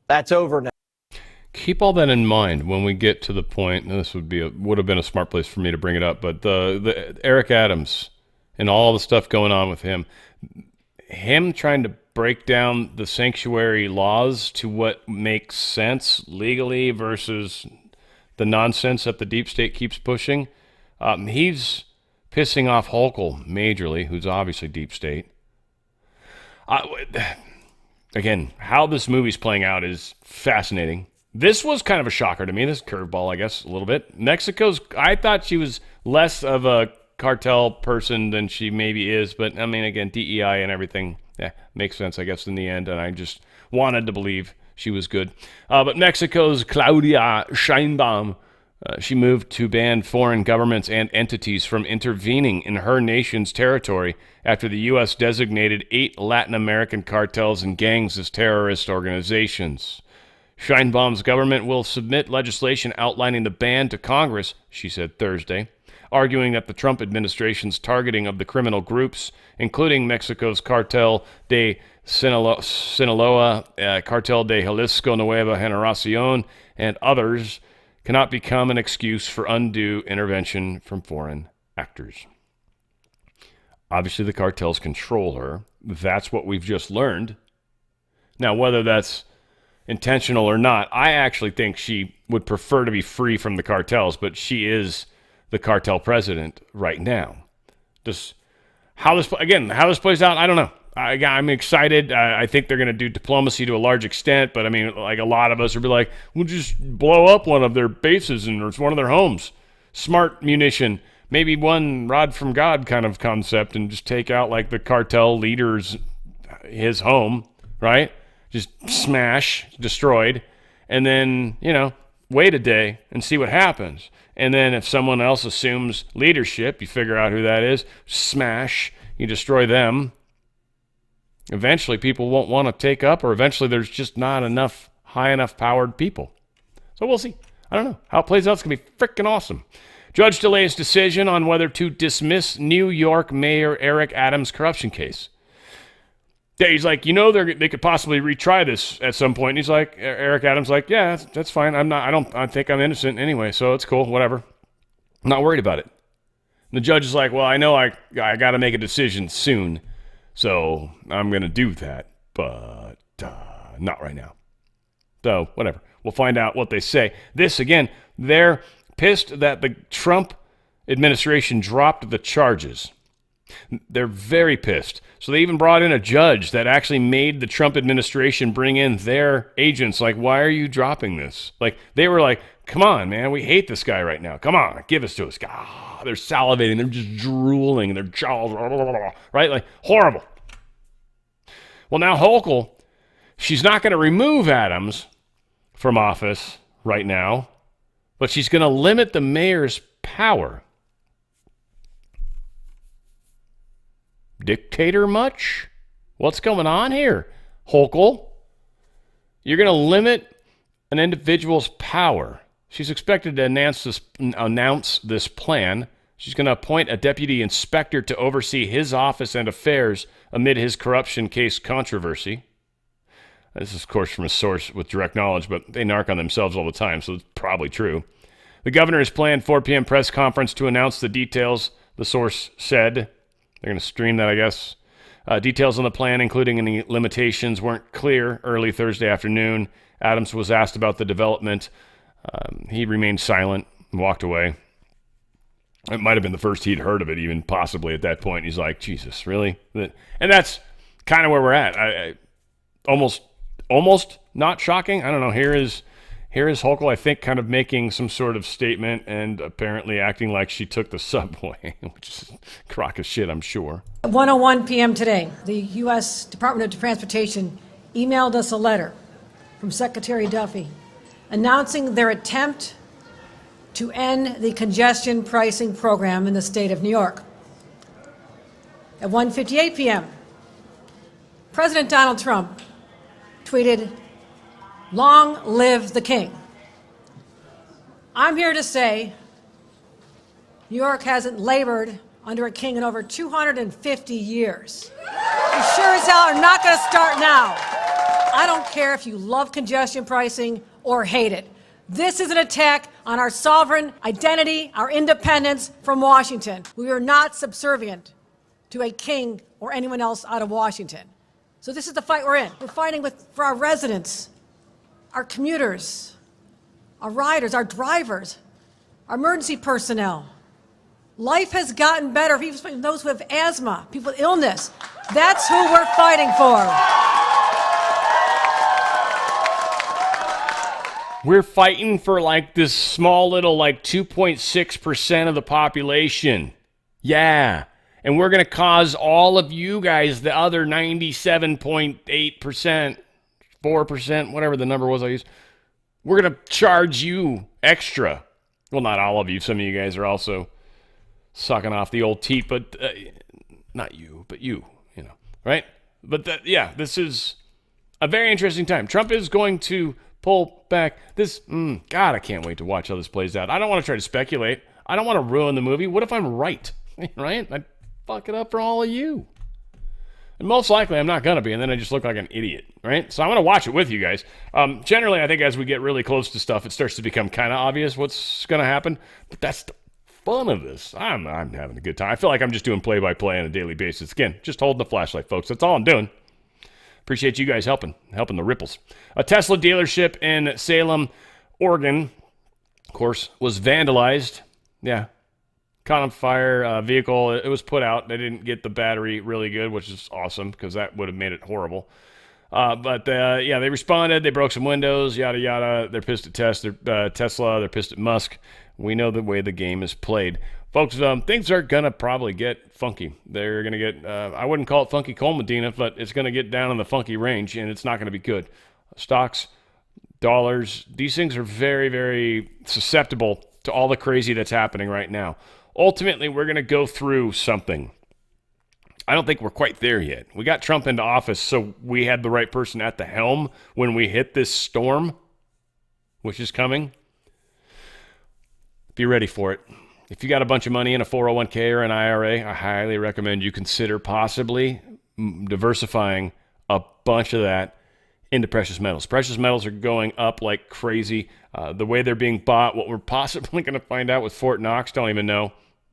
Speaker 11: That's over now.
Speaker 1: Keep all that in mind when we get to the point, and this would have been a smart place for me to bring it up, but the Eric Adams and all the stuff going on with him trying to break down the sanctuary laws to what makes sense legally versus the nonsense that the deep state keeps pushing. He's pissing off Hochul majorly, who's obviously deep state. Again, how this movie's playing out is fascinating. This was kind of a shocker to me. This curveball, I guess, a little bit. I thought she was less of a cartel person than she maybe is, but I mean, again, DEI and everything, makes sense, I guess, in the end, and I just wanted to believe she was good. But Mexico's Claudia Sheinbaum, she moved to ban foreign governments and entities from intervening in her nation's territory after the U.S. designated 8 Latin American cartels and gangs as terrorist organizations. Sheinbaum's government will submit legislation outlining the ban to Congress, she said Thursday, arguing that the Trump administration's targeting of the criminal groups, including Mexico's Cartel de Sinaloa, Cartel de Jalisco Nueva Generación, and others, cannot become an excuse for undue intervention from foreign actors. Obviously, the cartels control her. That's what we've just learned. Now, whether that's intentional or not, I actually think she would prefer to be free from the cartels, but she is the cartel president right now. Just how this plays out, I don't know. I'm excited. I think they're going to do diplomacy to a large extent, but I mean, like a lot of us would be like, we'll just blow up one of their bases or one of their homes. Smart munition, maybe one rod from God kind of concept, and just take out like the cartel leader's his home, right? Just smash, destroyed, and then, wait a day and see what happens. And then if someone else assumes leadership, you figure out who that is, smash, you destroy them. Eventually people won't want to take up, or eventually there's just not enough high enough powered people. So we'll see. I don't know how it plays out. It's going to be freaking awesome. Judge delays decision on whether to dismiss New York Mayor Eric Adams' corruption case. Yeah, he's like, they could possibly retry this at some point. And he's like, Eric Adams, like, yeah, that's fine. I think I'm innocent anyway, so it's cool, whatever. I'm not worried about it. And the judge is like, well, I know I got to make a decision soon, so I'm going to do that, but not right now. So, whatever. We'll find out what they say. This, again, they're pissed that the Trump administration dropped the charges. They're very pissed. So they even brought in a judge that actually made the Trump administration bring in their agents. Like, why are you dropping this? Like, they were like, come on, man, we hate this guy right now. Come on, give us to us. They're salivating. They're just drooling. And their jaws, right? Like, horrible. Well, now Hochul, she's not going to remove Adams from office right now, but she's going to limit the mayor's power. Dictator much? What's going on here, Hochul? You're going to limit an individual's power. She's expected to announce this plan. She's going to appoint a deputy inspector to oversee his office and affairs amid his corruption case controversy. This is, of course, from a source with direct knowledge, but they narc on themselves all the time, so it's probably true. The governor has planned 4 p.m. press conference to announce the details, the source said. They're going to stream that, I guess. Details on the plan, including any limitations, weren't clear early Thursday afternoon. Adams was asked about the development. He remained silent and walked away. It might have been the first he'd heard of it, even possibly at that point. He's like, Jesus, really? And that's kind of where we're at. Almost not shocking. I don't know. Here is Hochul, I think, kind of making some sort of statement and apparently acting like she took the subway, which is a crock of shit, I'm sure.
Speaker 3: At 1:01 p.m. today, the U.S. Department of Transportation emailed us a letter from Secretary Duffy announcing their attempt to end the congestion pricing program in the state of New York. At 1:58 p.m., President Donald Trump tweeted, "Long live the king." I'm here to say New York hasn't labored under a king in over 250 years. You sure as hell are not going to start now. I don't care if you love congestion pricing or hate it. This is an attack on our sovereign identity, our independence from Washington. We are not subservient to a king or anyone else out of Washington. So this is the fight we're in. We're fighting for our residents, our commuters, our riders, our drivers, our emergency personnel. Life has gotten better for even those who have asthma, people with illness. That's who we're fighting for.
Speaker 1: We're fighting for like this small little 2.6% of the population. Yeah. And we're going to cause all of you guys, the other 97.8%, 4%, whatever the number was I used, we're going to charge you extra. Well, not all of you. Some of you guys are also sucking off the old teat, but not you, but you know, right? But this is a very interesting time. Trump is going to pull back this. God, I can't wait to watch how this plays out. I don't want to try to speculate. I don't want to ruin the movie. What if I'm right? Right? I fuck it up for all of you. And most likely I'm not going to be, and then I just look like an idiot, right? So I'm going to watch it with you guys. Generally, I think as we get really close to stuff, it starts to become kind of obvious what's going to happen. But that's the fun of this. I'm having a good time. I feel like I'm just doing play-by-play on a daily basis. Again, just holding the flashlight, folks. That's all I'm doing. Appreciate you guys helping the ripples. A Tesla dealership in Salem, Oregon, of course, was vandalized. Yeah. Caught on fire, vehicle. It was put out. They didn't get the battery really good, which is awesome because that would have made it horrible. But they responded. They broke some windows, yada, yada. They're pissed at Tesla. They're pissed at Musk. We know the way the game is played. Folks, things are going to probably get funky. They're going to get, I wouldn't call it funky coal Medina, but it's going to get down in the funky range, and it's not going to be good. Stocks, dollars, these things are very, very susceptible to all the crazy that's happening right now. Ultimately, we're going to go through something. I don't think we're quite there yet. We got Trump into office, so we had the right person at the helm when we hit this storm, which is coming. Be ready for it. If you got a bunch of money in a 401k or an IRA, I highly recommend you consider possibly diversifying a bunch of that into precious metals. Precious metals are going up like crazy. The way they're being bought, what we're possibly going to find out with Fort Knox, don't even know.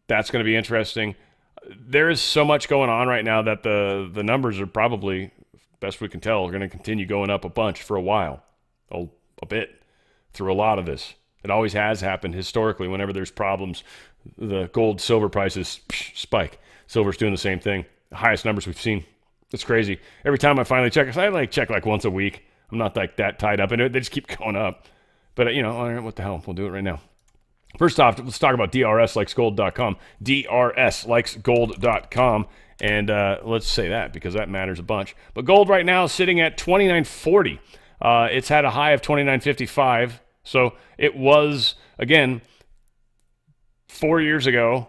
Speaker 1: That's going to be interesting. There is so much going on right now that the numbers are probably, best we can tell, are going to continue going up a bunch for a while. A bit through a lot of this. It always has happened historically. Whenever there's problems, the gold, silver prices spike. Silver's doing the same thing. The highest numbers we've seen. It's crazy. Every time I finally check, I check once a week. I'm not that tied up in it. They just keep going up. But, all right, what the hell? We'll do it right now. First off, let's talk about drslikesgold.com. drslikesgold.com. And let's say that because that matters a bunch. But gold right now is sitting at $29.40. It's had a high of $29.55. So it was, again, 4 years ago,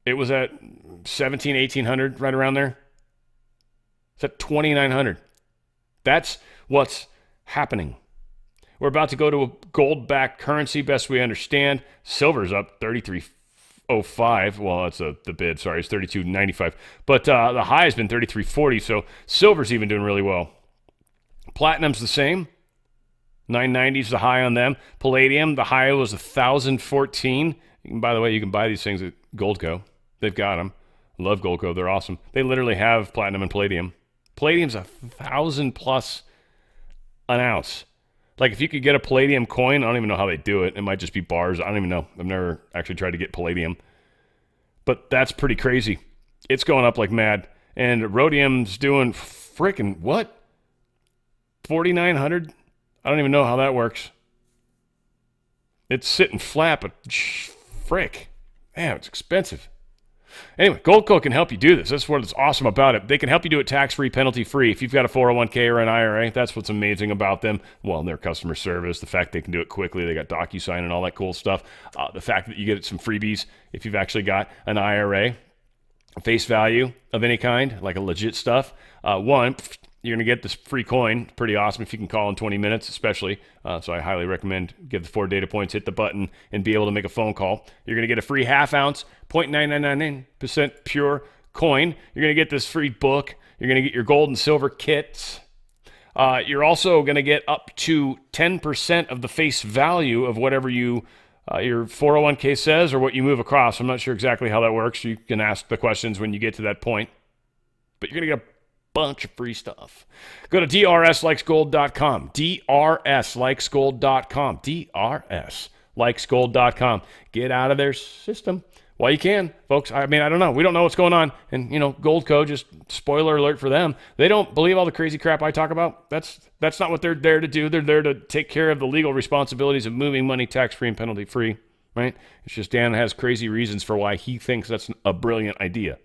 Speaker 1: it was at 1,800, right around there. It's at 2,900. That's what's happening. We're about to go to a gold-backed currency, best we understand. Silver's up 33.05. Well, that's the bid. Sorry, it's 32.95. But the high has been 33.40, so silver's even doing really well. Platinum's the same. 990 is the high on them. Palladium, the high was 1,014. By the way, you can buy these things at Goldco. They've got them. Love Goldco. They're awesome. They literally have platinum and palladium. Palladium's 1,000 plus an ounce. Like, if you could get a palladium coin, I don't even know how they do it. It might just be bars. I don't even know. I've never actually tried to get palladium. But that's pretty crazy. It's going up like mad. And rhodium's doing freaking what? 4,900? I don't even know how that works. It's sitting flat, but frick. Man, it's expensive. Anyway, Goldco can help you do this. That's what's awesome about it. They can help you do it tax-free, penalty-free. If you've got a 401k or an IRA, that's what's amazing about them. Well, their customer service, the fact they can do it quickly, they got DocuSign and all that cool stuff. The fact that you get some freebies if you've actually got an IRA, face value of any kind, like a legit stuff. One, you're going to get this free coin. Pretty awesome if you can call in 20 minutes, especially. So I highly recommend get the 4 data points, hit the button, and be able to make a phone call. You're going to get a free half-ounce, 0.9999% pure coin. You're going to get this free book. You're going to get your gold and silver kits. You're also going to get up to 10% of the face value of whatever your 401k says or what you move across. I'm not sure exactly how that works. You can ask the questions when you get to that point. But you're going to get a bunch of free stuff. Go to drslikesgold.com. drslikesgold.com. drslikesgold.com. Get out of their system while you can, folks. I mean, I don't know. We don't know what's going on. And, Goldco, just spoiler alert for them. They don't believe all the crazy crap I talk about. That's not what they're there to do. They're there to take care of the legal responsibilities of moving money tax-free and penalty-free, right? It's just Dan has crazy reasons for why he thinks that's a brilliant idea.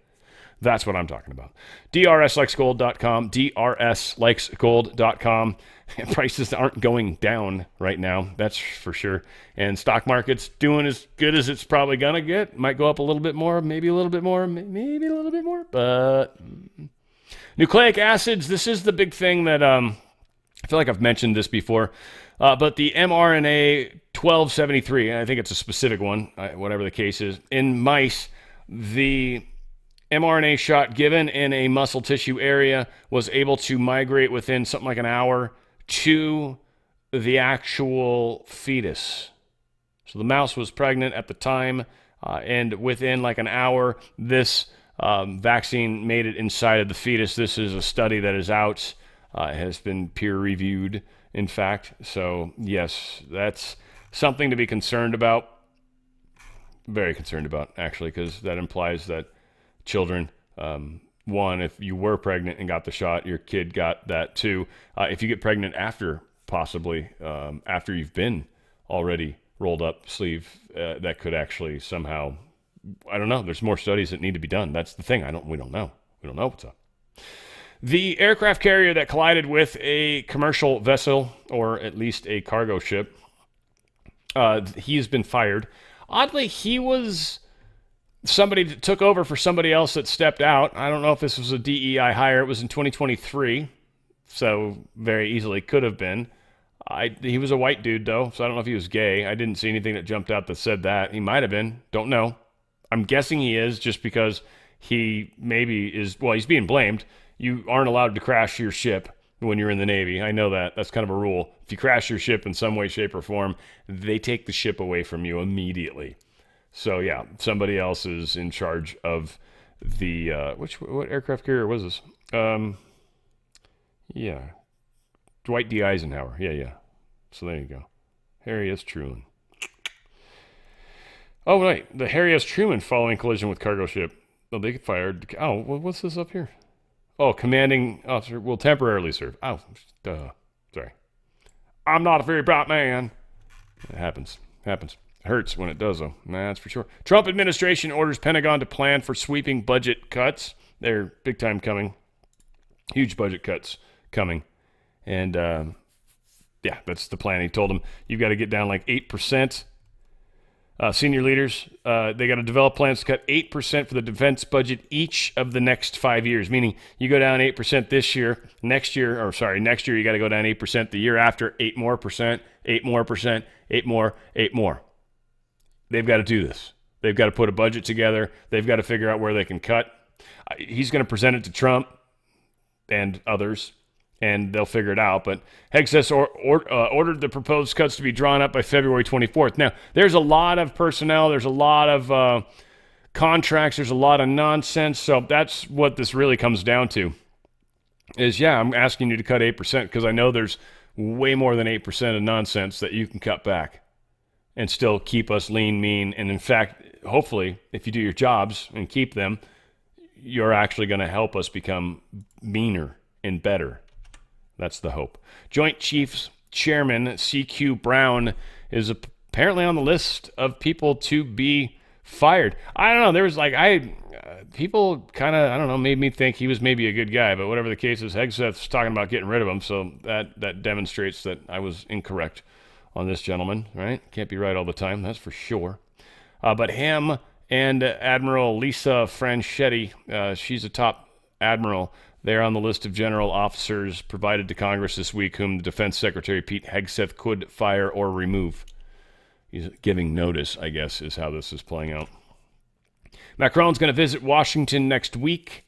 Speaker 1: That's what I'm talking about. drslikesgold.com, drslikesgold.com. Prices aren't going down right now, that's for sure. And stock market's doing as good as it's probably going to get. Might go up a little bit more, maybe a little bit more, maybe a little bit more. But nucleic acids, this is the big thing that I feel like I've mentioned this before. But the mRNA 1273, I think it's a specific one, whatever the case is. In mice, the mRNA shot given in a muscle tissue area was able to migrate within something like an hour to the actual fetus. So the mouse was pregnant at the time, and within like an hour, this vaccine made it inside of the fetus. This is a study that is out, has been peer-reviewed, in fact. So, yes, that's something to be concerned about. Very concerned about, actually, because that implies that children, one, if you were pregnant and got the shot, your kid got that too. If you get pregnant after, possibly after you've been already rolled up sleeve, that could actually somehow, I don't know. There's more studies that need to be done. That's the thing. We don't know. We don't know what's up. The aircraft carrier that collided with a commercial vessel, or at least a cargo ship, he's been fired. Oddly, he was somebody that took over for somebody else that stepped out. I don't know if this was a DEI hire. It was in 2023, so very easily could have been. He was a white dude, though, so I don't know if he was gay. I didn't see anything that jumped out that said that. He might have been. Don't know. I'm guessing he is, just because he maybe is. Well, he's being blamed. You aren't allowed to crash your ship when you're in the Navy. I know that. That's kind of a rule. If you crash your ship in some way, shape, or form, they take the ship away from you immediately. So, yeah, somebody else is in charge of the, what aircraft carrier was this? Yeah, Dwight D. Eisenhower. Yeah. So there you go. Harry S. Truman. Oh, right, the Harry S. Truman following collision with cargo ship. Oh, they get fired. Oh, what's this up here? Oh, commanding officer will temporarily serve. Oh, sorry. I'm not a very bright man. It happens. Hurts when it does, though. Nah, that's for sure. Trump administration orders Pentagon to plan for sweeping budget cuts. They're big time coming. Huge budget cuts coming. And, yeah, that's the plan. He told them, you've got to get down like 8% Senior leaders, they got to develop plans to cut 8% for the defense budget each of the next 5 years, meaning you go down 8% this year, next year you got to go down 8%, the year after, 8 more percent, 8 more percent, 8 more, 8 more. They've got to do this. They've got to put a budget together. They've got to figure out where they can cut. He's going to present it to Trump and others, and they'll figure it out. But Hegseth ordered the proposed cuts to be drawn up by February 24th. Now, there's a lot of personnel. There's a lot of contracts. There's a lot of nonsense. So that's what this really comes down to is, I'm asking you to cut 8% because I know there's way more than 8% of nonsense that you can cut back and still keep us lean, mean. And in fact, hopefully, if you do your jobs and keep them, you're actually going to help us become meaner and better. That's the hope. Joint Chiefs Chairman C.Q. Brown is apparently on the list of people to be fired. I don't know. There was people kind of, made me think he was maybe a good guy, but whatever the case is, Hegseth's talking about getting rid of him, so that demonstrates that I was incorrect on this gentleman, right? Can't be right all the time, that's for sure. But him and Admiral Lisa Franchetti, she's a top admiral. They're on the list of general officers provided to Congress this week whom the Defense Secretary Pete Hegseth could fire or remove. He's giving notice, I guess, is how this is playing out. Macron's going to visit Washington next week.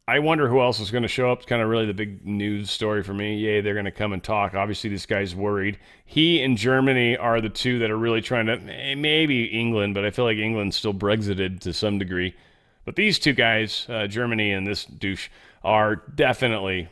Speaker 1: I wonder who else is going to show up. It's kind of really the big news story for me. Yay, they're going to come and talk. Obviously, this guy's worried. He and Germany are the two that are really trying to, maybe England, but I feel like England's still Brexited to some degree. But these two guys, Germany and this douche, are definitely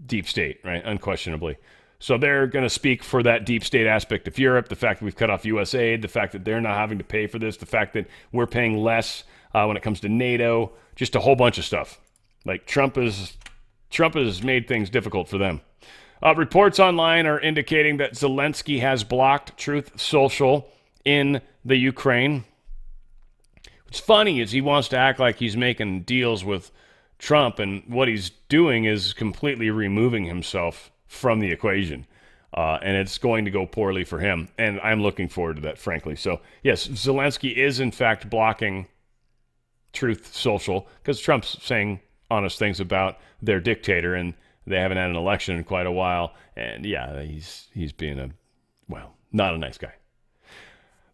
Speaker 1: deep state, right? Unquestionably. So they're going to speak for that deep state aspect of Europe, the fact that we've cut off U.S. aid, the fact that they're not having to pay for this, the fact that we're paying less when it comes to NATO, just a whole bunch of stuff. Like Trump has made things difficult for them. Reports online are indicating that Zelensky has blocked Truth Social in the Ukraine. What's funny is he wants to act like he's making deals with Trump, and what he's doing is completely removing himself from the equation. And it's going to go poorly for him. And I'm looking forward to that, frankly. So, yes, Zelensky is, in fact, blocking Truth Social because Trump's saying honest things about their dictator, and they haven't had an election in quite a while. And, yeah, he's being not a nice guy.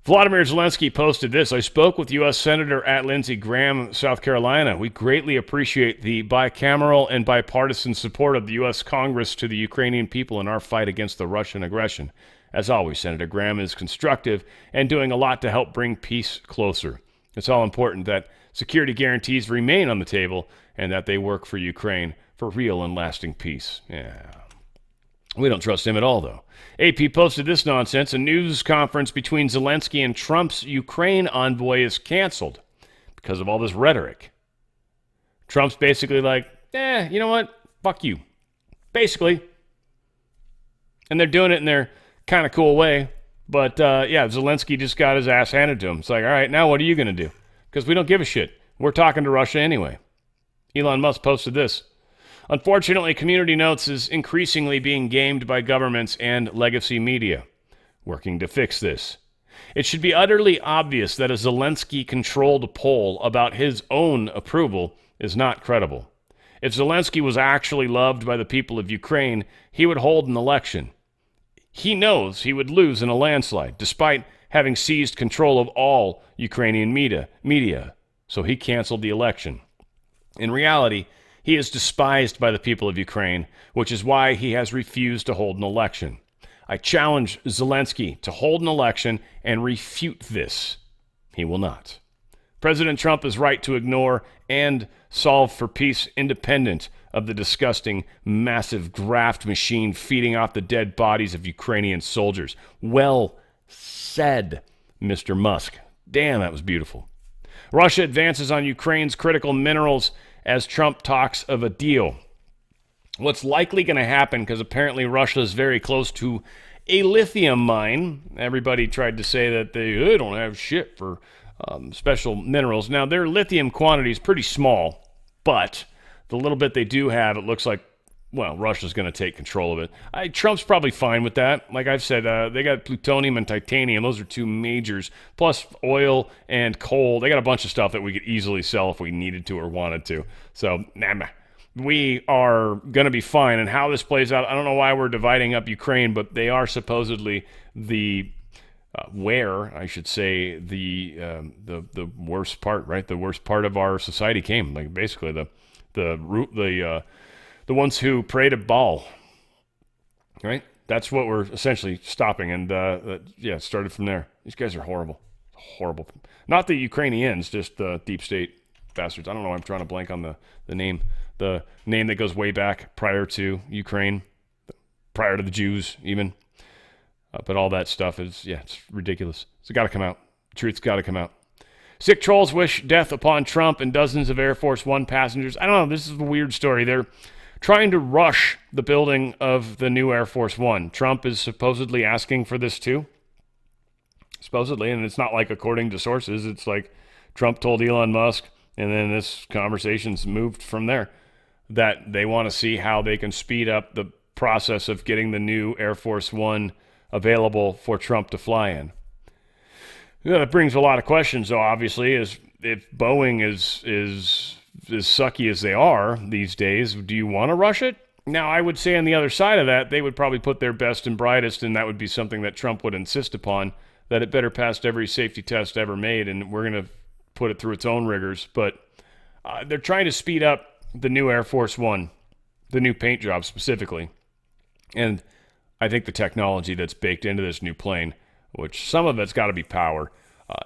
Speaker 1: Vladimir Zelensky posted this. I spoke with U.S. Senator at Lindsey Graham, South Carolina. We greatly appreciate the bicameral and bipartisan support of the U.S. Congress to the Ukrainian people in our fight against the Russian aggression. As always, Senator Graham is constructive and doing a lot to help bring peace closer. It's all important that security guarantees remain on the table and that they work for Ukraine for real and lasting peace. Yeah. We don't trust him at all, though. AP posted this nonsense. A news conference between Zelensky and Trump's Ukraine envoy is canceled because of all this rhetoric. Trump's basically like, you know what? Fuck you. Basically. And they're doing it in their kind of cool way. But, Zelensky just got his ass handed to him. It's like, all right, now what are you going to do? Because we don't give a shit. We're talking to Russia anyway. Elon Musk posted this. Unfortunately, Community Notes is increasingly being gamed by governments and legacy media. Working to fix this. It should be utterly obvious that a Zelensky-controlled poll about his own approval is not credible. If Zelensky was actually loved by the people of Ukraine, he would hold an election. He knows he would lose in a landslide, despite having seized control of all Ukrainian media, so he canceled the election. In reality, he is despised by the people of Ukraine, which is why he has refused to hold an election. I challenge Zelensky to hold an election and refute this. He will not. President Trump is right to ignore and solve for peace independent of the disgusting, massive graft machine feeding off the dead bodies of Ukrainian soldiers. Well said, Mr. Musk. Damn, that was beautiful. Russia advances on Ukraine's critical minerals as Trump talks of a deal. What's likely going to happen, because apparently Russia is very close to a lithium mine. Everybody tried to say that they don't have shit for special minerals. Now, their lithium quantity is pretty small, but the little bit they do have, it looks like well, Russia's going to take control of it. Trump's probably fine with that. Like I've said, they got plutonium and titanium. Those are two majors, plus oil and coal. They got a bunch of stuff that we could easily sell if we needed to or wanted to. So, we are going to be fine. And how this plays out, I don't know why we're dividing up Ukraine, but they are supposedly the worst part, right? The worst part of our society came. Like basically the ones who pray to Baal, right? That's what we're essentially stopping. And it started from there. These guys are horrible. Horrible. Not the Ukrainians, just the deep state bastards. I don't know. I'm trying to blank on the name. The name that goes way back prior to Ukraine, prior to the Jews even. But all that stuff is, it's ridiculous. It's got to come out. The truth's got to come out. Sick trolls wish death upon Trump and dozens of Air Force One passengers. I don't know. This is a weird story. They're trying to rush the building of the new Air Force One. Trump is supposedly asking for this too. Supposedly. And it's not like according to sources. It's like Trump told Elon Musk, and then this conversation's moved from there, that they want to see how they can speed up the process of getting the new Air Force One available for Trump to fly in. That brings a lot of questions, though, obviously, is if Boeing is as sucky as they are these days, do you want to rush it? Now, I would say on the other side of that, they would probably put their best and brightest, and that would be something that Trump would insist upon, that it better pass every safety test ever made, and we're going to put it through its own rigors. But they're trying to speed up the new Air Force One, the new paint job specifically. And I think the technology that's baked into this new plane, which some of it's got to be power,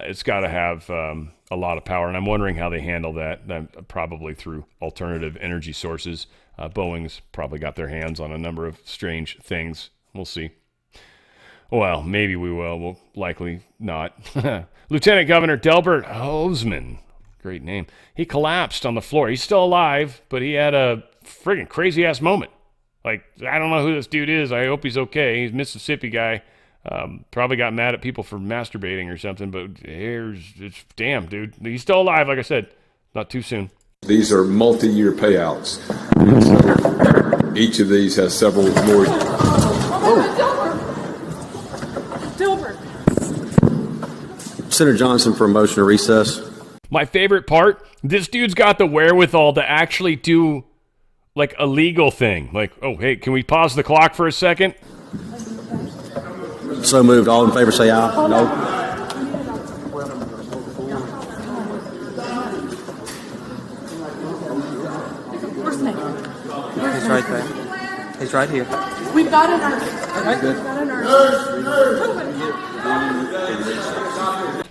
Speaker 1: it's got to have a lot of power. And I'm wondering how they handle that, probably through alternative energy sources. Boeing's probably got their hands on a number of strange things. We'll see. Well, maybe we will. We'll likely not. Lieutenant Governor Delbert Hosemann, great name. He collapsed on the floor. He's still alive, but he had a friggin' crazy-ass moment. Like, I don't know who this dude is. I hope he's okay. He's a Mississippi guy. Probably got mad at people for masturbating or something, but damn, dude. He's still alive, like I said. Not too soon.
Speaker 4: These are multi-year payouts. Each of these has several more.
Speaker 22: Dilbert. Senator Johnson for a motion to recess.
Speaker 1: My favorite part, this dude's got the wherewithal to actually do like a legal thing. Like, oh, hey, can we pause the clock for a second?
Speaker 22: So moved. All in favor say aye. No. Where's Nick?
Speaker 23: He's right there. He's right here.
Speaker 22: We've got an nurse.
Speaker 23: Good.
Speaker 22: We've got a nurse.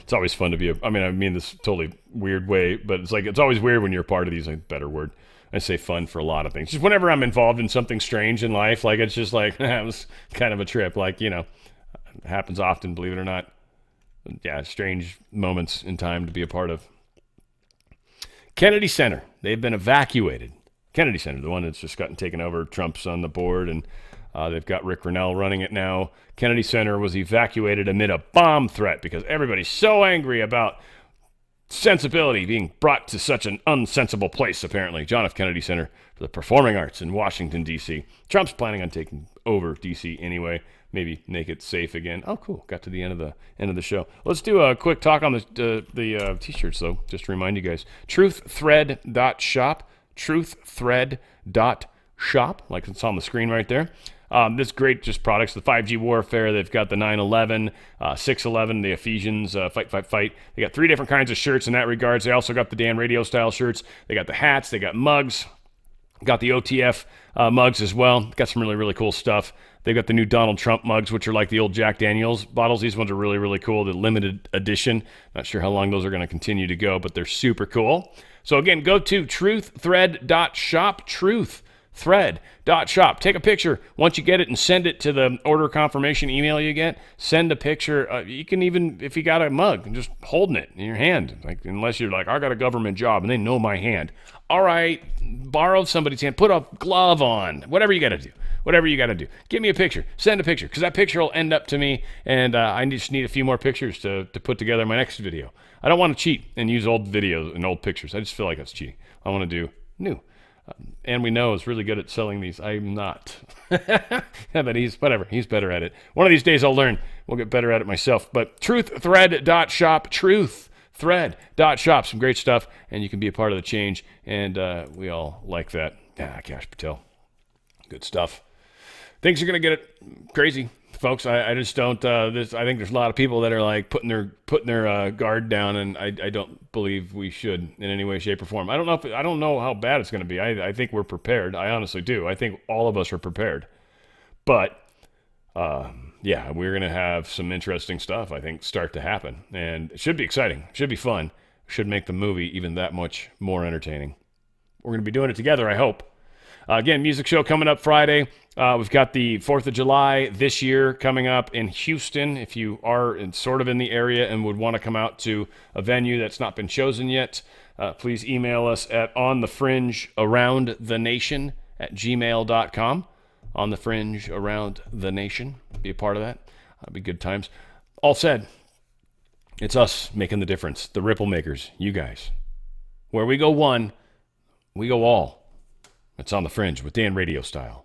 Speaker 1: It's always fun to be I mean this totally weird way, but it's like, it's always weird when you're a part of these, like, better word. I say fun for a lot of things. Just whenever I'm involved in something strange in life, like, it's just like, it was kind of a trip. Like, it happens often, believe it or not. Yeah, strange moments in time to be a part of. Kennedy Center. They've been evacuated. Kennedy Center, the one that's just gotten taken over. Trump's on the board, and they've got Rick Grinnell running it now. Kennedy Center was evacuated amid a bomb threat because everybody's so angry about sensibility being brought to such an unsensible place, apparently. John F. Kennedy Center for the Performing Arts in Washington, D.C. Trump's planning on taking over D.C. anyway. Maybe make it safe again. Oh, cool. Got to the end of the show. Let's do a quick talk on the T-shirts, though, just to remind you guys. Truththread.shop. Truththread.shop, like it's on the screen right there. This great just products, the 5G warfare. They've got the 9/11, 6/11, the Ephesians, fight, fight, fight. They got 3 different kinds of shirts in that regards. They also got the Dan Radio style shirts. They got the hats. They got mugs. Got the OTF mugs as well. Got some really, really cool stuff. They've got the new Donald Trump mugs, which are like the old Jack Daniels bottles. These ones are really, really cool. The limited edition. Not sure how long those are going to continue to go, but they're super cool. So again, go to truththread.shop. Truththread.shop. Take a picture once you get it and send it to the order confirmation email you get. Send a picture. You can even, if you got a mug, just holding it in your hand. Like, unless you're like, I got a government job and they know my hand. All right, borrow somebody's hand. Put a glove on. Whatever you got to do. Whatever you got to do. Give me a picture. Send a picture, because that picture will end up to me, and I just need a few more pictures to put together my next video. I don't want to cheat and use old videos and old pictures. I just feel like that's cheating. I want to do new. and we know is really good at selling these. I'm not. But he's better at it. One of these days I'll learn. We'll get better at it myself. But truththread.shop, truththread.shop, some great stuff, and you can be a part of the change, and we all like that. Cash Patel. Good stuff. Things are going to get it crazy, folks. I just don't. I think there's a lot of people that are like putting their guard down, and I don't believe we should in any way, shape, or form. I don't know how bad it's going to be. I think we're prepared. I honestly do. I think all of us are prepared. But yeah, we're going to have some interesting stuff, I think, start to happen, and it should be exciting. It should be fun. It should make the movie even that much more entertaining. We're going to be doing it together, I hope. Again, music show coming up Friday. We've got the 4th of July this year coming up in Houston. If you are sort of in the area and would want to come out to a venue that's not been chosen yet, please email us at onthefringearoundthenation@gmail.com. onthefringearoundthenation. Be a part of that. That'll be good times. All said, it's us making the difference. The ripple makers, you guys. Where we go one, we go all. It's On the Fringe with Dan Radio Style.